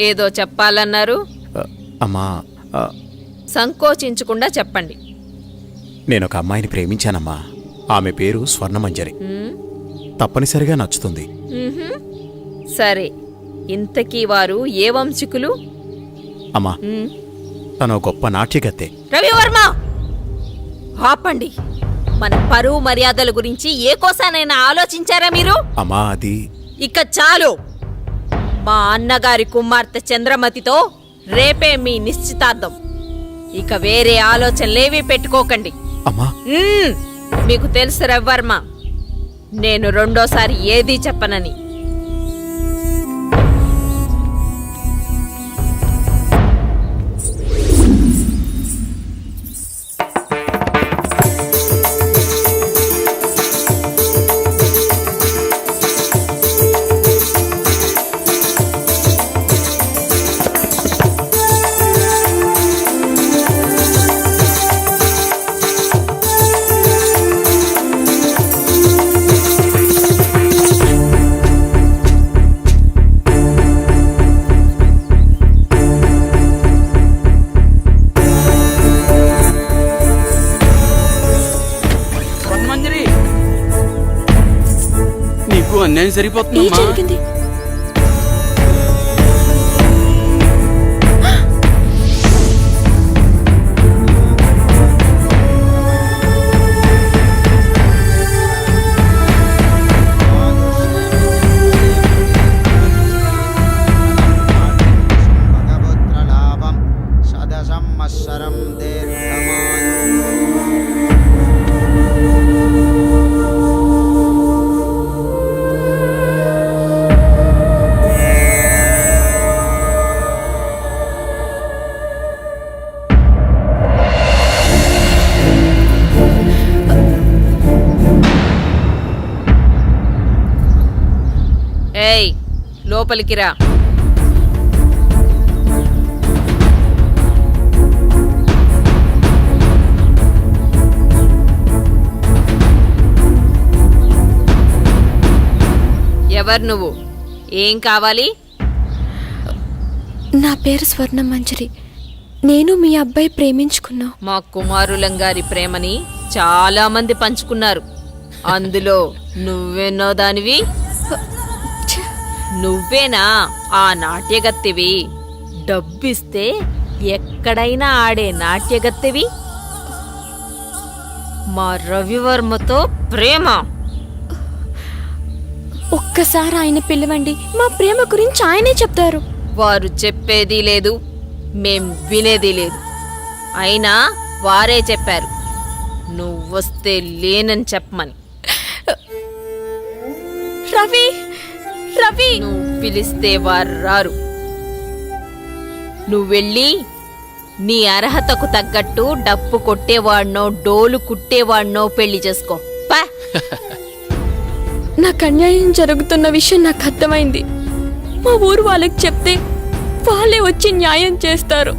ఏదో చెప్పాలన్నారు, అమ్మా సంకోచించకుండా చెప్పండి. నేనొక అమ్మాయిని ప్రేమించానమ్మా. ఆమె పేరు స్వర్ణమంజరి. హ్మ్, తప్పనిసరిగా నచ్చుతుంది. మ్హూ. సరే, ఇంతకీ వారు ఏ వంశికులు? అమ్మా హ్మ్. తను గొప్ప నాట్యగత్తె. రవివర్మ, ఆపండి. మన పరువు మర్యాదల గురించి ఏ కోసానైనా ఆలోచించారా మీరు? అమ్మా అది ఇక చాలు. మా అన్నగారి కుమార్తె చంద్రమతితో రేపే మీ నిశ్చితార్థం. ఇక వేరే ఆలోచనలేవీ పెట్టుకోకండి. అమ్మా మీకు తెలుసు రవివర్మ, నేను రెండోసారి ఏదీ చెప్పనని. నీకు అన్యాయం సరిపోతుందమ్మా. ఏయ్, లోపలికి రా. ఎవరు నువ్వు? ఏం కావాలి? నా పేరు స్వర్ణమంజరి. నేను మీ అబ్బాయి ప్రేమించుకున్నా. మా కుమారులంగారి ప్రేమని చాలా మంది పంచుకున్నారు. అందులో నువ్వెన్నో దానివి. నువ్వేనా ఆ నాట్యగత్తెవి? డబ్బిస్తే ఎక్కడైనా ఆడే నాట్యగత్తెవి? మా రవివర్మతో ప్రేమ? ఒక్కసారి ఆయన పిలవండి, మా ప్రేమ గురించి ఆయనే చెప్తారు. వారు చెప్పేది లేదు, మేం వినేది లేదు. అయినా వారే చెప్పారు నువ్వొస్తే లేనని చెప్పమని. రవి, రవి, నువ్వు పిలిస్తే వారు రారు. నువ్వెళ్ళి నీ అర్హతకు తగ్గట్టు డప్పు కొట్టేవాడినో డోలు కుట్టేవాడినో పెళ్లి చేసుకో. పా. నాకు అన్యాయం జరుగుతున్న విషయం నాకు అర్థమైంది. మా ఊరు వాళ్ళకి చెప్తే వాళ్ళే వచ్చి న్యాయం చేస్తారు.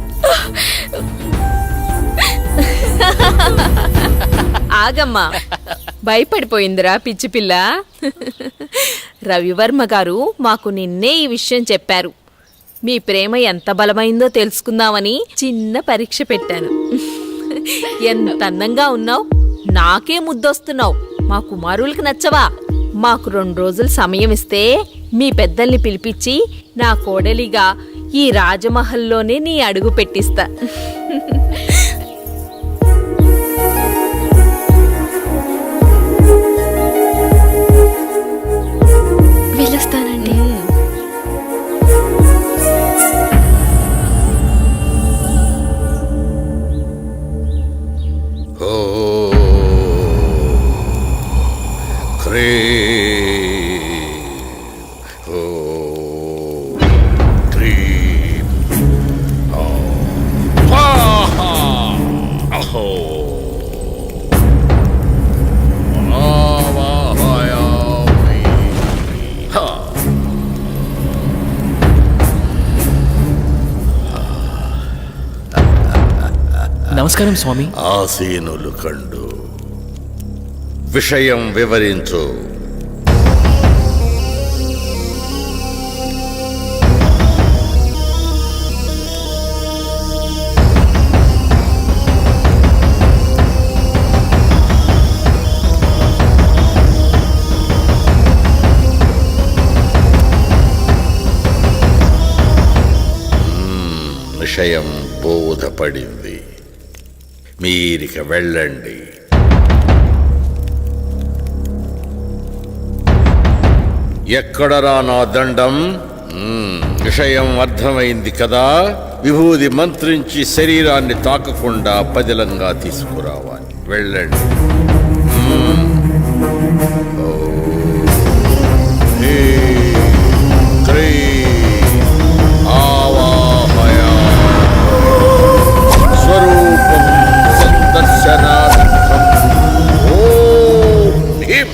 ఆగమ్మా, భయపడిపోయిందిరా పిచ్చి పిల్ల. రవివర్మ గారు మాకు నిన్నే ఈ విషయం చెప్పారు. మీ ప్రేమ ఎంత బలమైందో తెలుసుకుందామని చిన్న పరీక్ష పెట్టాను. ఎంత అందంగా ఉన్నావు, నాకే ముద్దొస్తున్నావు. మా కుమారులకు నచ్చవా? మాకు 2 రోజులు సమయం ఇస్తే మీ పెద్దల్ని పిలిపించి నా కోడలిగా ఈ రాజమహల్లోనే నీ అడుగు పెట్టిస్తా. వెళ్ళొస్తానండి. నమస్కారం స్వామి. ఆసీనులు కండు విషయం వివరించు. విషయం బోధపడింది. మీరిక వెళ్ళండి. ఎక్కడరా నా దండం? విషయం అర్థమైంది కదా. విభూది మంత్రించి శరీరాన్ని తాకకుండా పదిలంగా తీసుకురావాలి. వెళ్ళండి. స్వరూపం సందర్శనార్థం. ఓం భీం.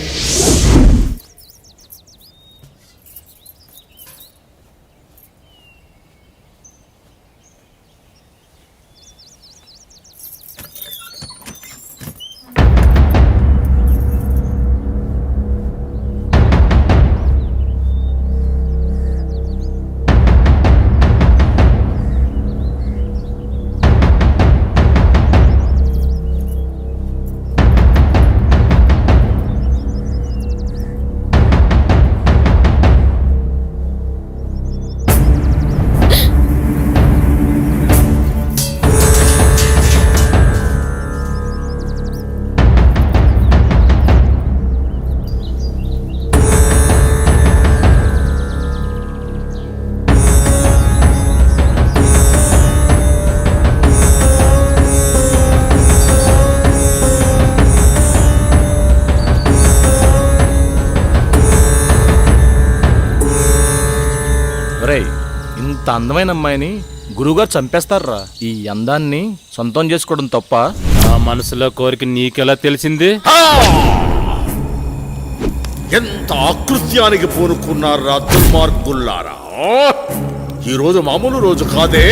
ఇంత అందమైన అమ్మాయిని గురువుగారు చంపేస్తారా? ఈ అందాన్ని సొంతం చేసుకోవడం తప్ప? నా మనసులో కోరిక నీకెలా తెలిసింది? ఎంత ఆకృత్యానికి పూనుకున్నారా దుర్మార్గుల్లారా! ఈరోజు మామూలు రోజు కాదే.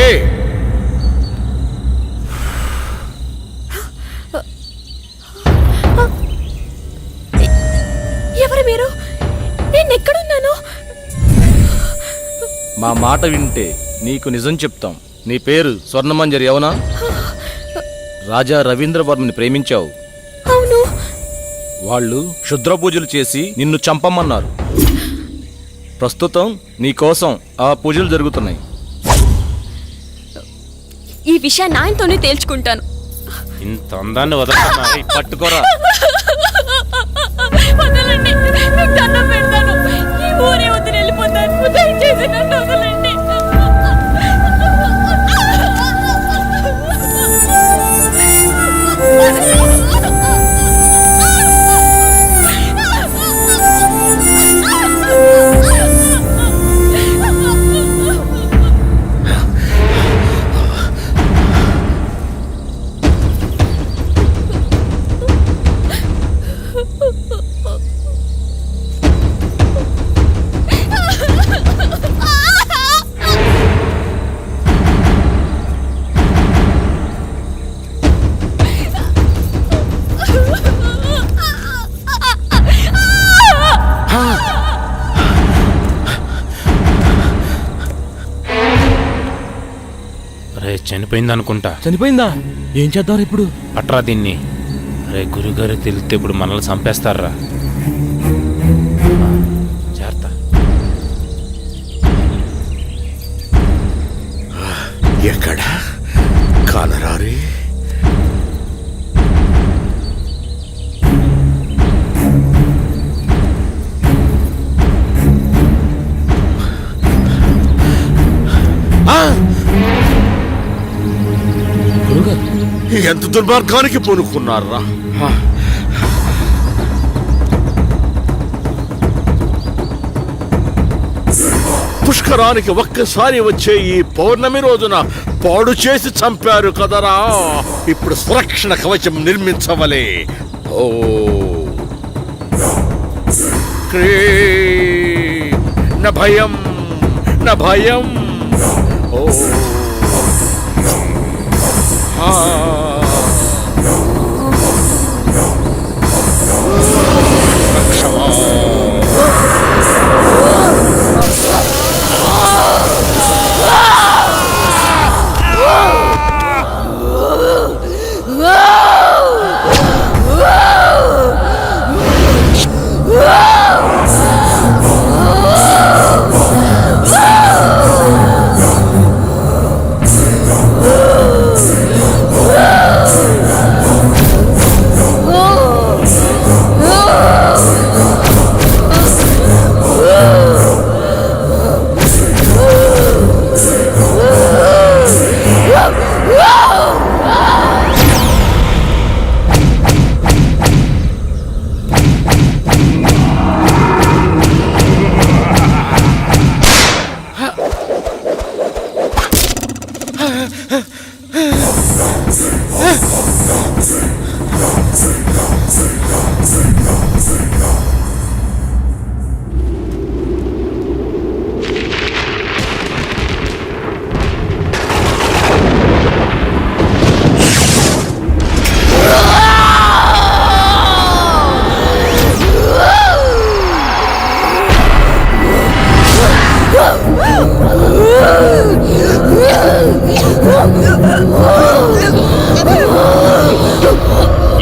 ఎవరు మీరు? నేను ఎక్కడున్నాను? మా మాట వింటే నీకు నిజం చెప్తాం. నీ పేరు స్వర్ణమంజరి అవునా? రాజా రవీంద్రవర్మని ప్రేమించావు. అవును. వాళ్ళు క్షుద్ర పూజలు చేసి నిన్ను చంపమన్నారు. ప్రస్తుతం నీ కోసం ఆ పూజలు జరుగుతున్నాయి. ఈ విషయాన్ని ఆయనతోనే తేల్చుకుంటాను. ఇంత అందాన్ని వదలన్నా పట్టుకోరా. వదలండి, మీకు దండం పెడతాను. ఈ ఊరే వదిలి వెళ్ళిపోతాను. దయచేసి నన్ను వదలండి. రే చనిపోయింది అనుకుంటా. చనిపోయిందా? ఏం చేద్దాం ఇప్పుడు? పట్రా దీన్ని. రే గురుగారు తెలిస్తే ఇప్పుడు మనల్ని చంపేస్తారా? జాగ్రత్త. ఎక్కడ కానరారి? ఎంత దుర్మార్గానికి పూనుకున్నారా! పుష్కరానికి ఒక్కసారి వచ్చే ఈ పౌర్ణమి రోజున పాడు చేసి చంపారు కదరా. ఇప్పుడు సురక్షణ కవచం నిర్మించవలే. ఓ న భయం న భయం. ఓ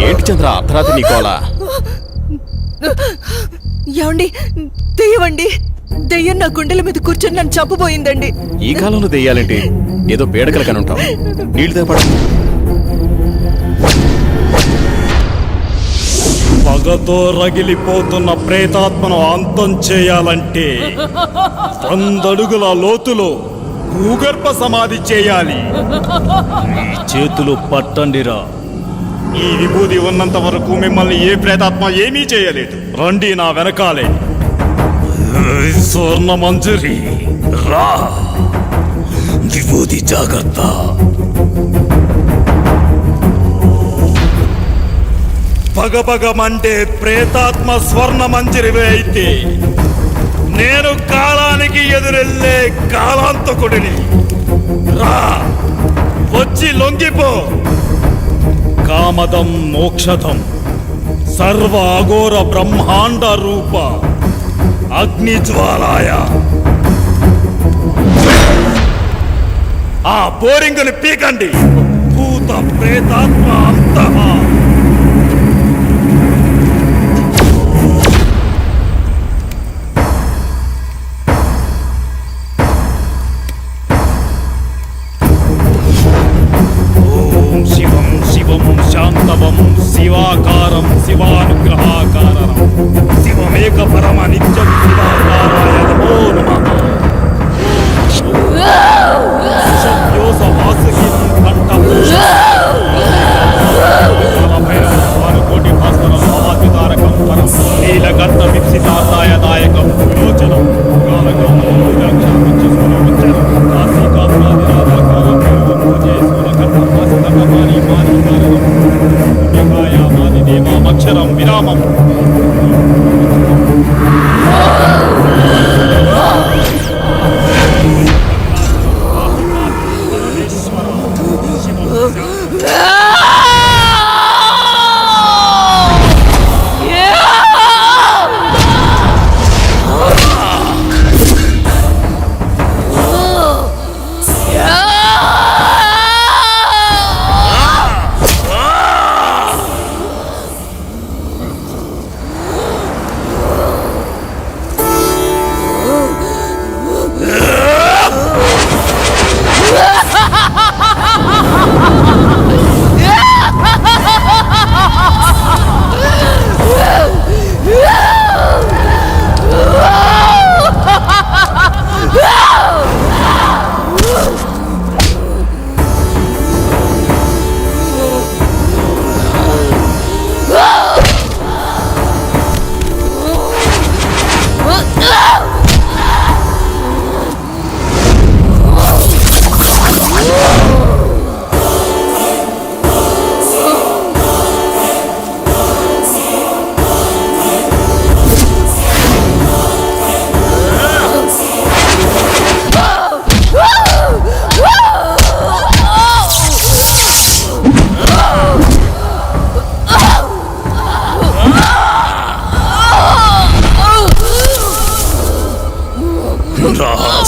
ఏంటి చంద్ర అర్ధరాత్రి నీకోలా? ఏమండి దెయ్యమండి, దెయ్యం నా గుండెల మీద కూర్చొని నన్ను చంపబోయిందండి. ఈ కాలంలో దెయ్యాలేంటి? ఏదో పీడకలు కనుంటావు. నీళ్ళు తేపడ. పగతో రగిలిపోతున్న ప్రేతాత్మను అంతం చేయాలంటే 100 అడుగుల లోతులో భూగర్భ సమాధి చేయాలి. ఈ చేతులు పట్టండిరా. ఈ విభూది ఉన్నంత వరకు మిమ్మల్ని ఏ ప్రేతాత్మ ఏమీ చేయలేదు. రండి నా వెనకాలే. స్వర్ణ మంజరి రా. విభూది జాగ్రత్త. పగపగమంటే ప్రేతాత్మ స్వర్ణ మంజరివే అయితే నేను కాలానికి ఎదురెళ్ళే కాలాంతకుడిని. రా, వచ్చి లొంగిపో. కామదం మోక్షదం సర్వ అఘోర బ్రహ్మాండ రూప అగ్నిజ్వాలాయ. ఆ బోరింగుని పీకండి. భూత ప్రేతాత్మ అంతమా. శివం శివం శాంతవం శివాకారం శివానుగ్రహాకారం శివమేక పరమ నిత్యం శివాకారాయ నమో నమః. శబ్యోస వాసుకి కంఠకోటి భాస్కరం మహాద్యుతారకం పరం నీలగంధ విప్సితార్థాయ దాయకం విలోచనం కాలకం అక్షరం విరామం.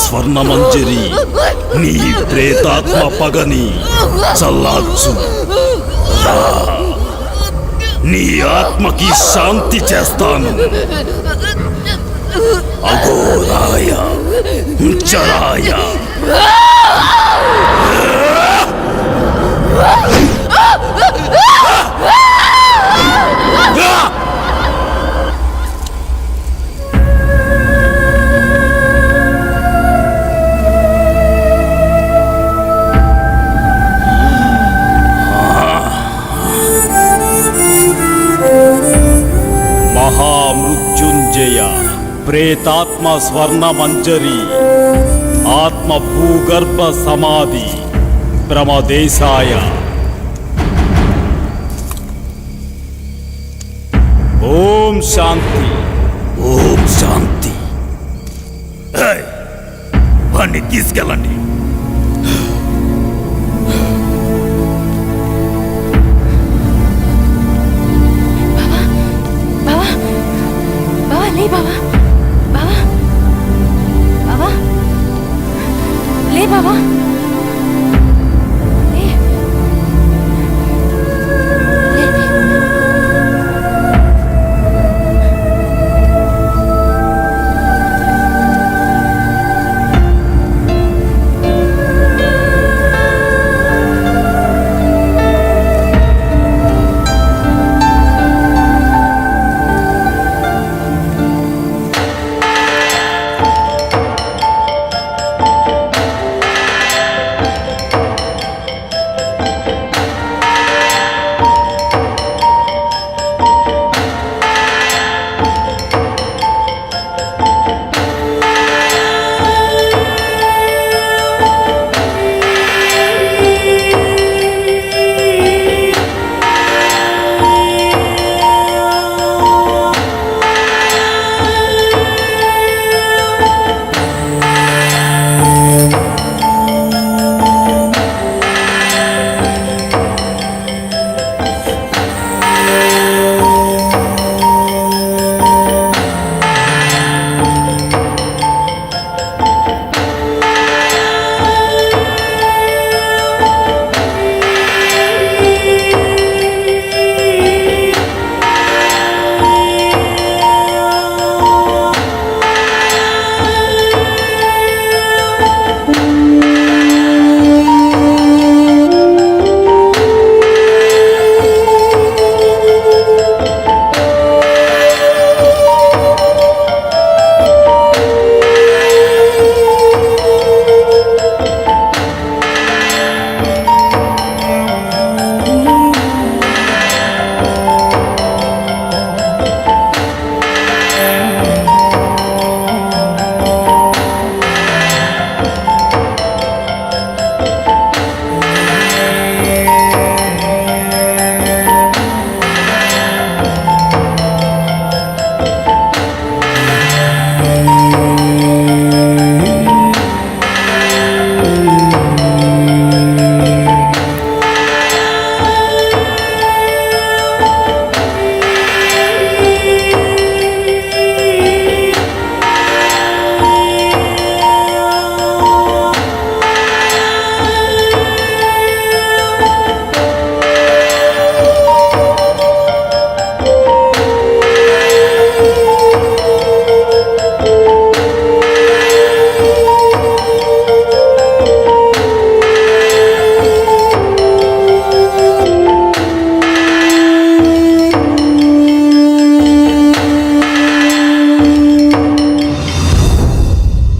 స్వర్ణమంజరి నీ ప్రేతాత్మ పగని చల్లార్చు. నీ ఆత్మకి శాంతి చేస్తాను. అఘోరాయ చరాయ మహామృత్యుంజయ ప్రేతాత్మ స్వర్ణ మంజరి ఆత్మ భూగర్భ సమాధి ప్రమదేశాయ. ఓం శాంతి, ఓం శాంతి. వాణ్ణి తీసుకెళ్ళండి.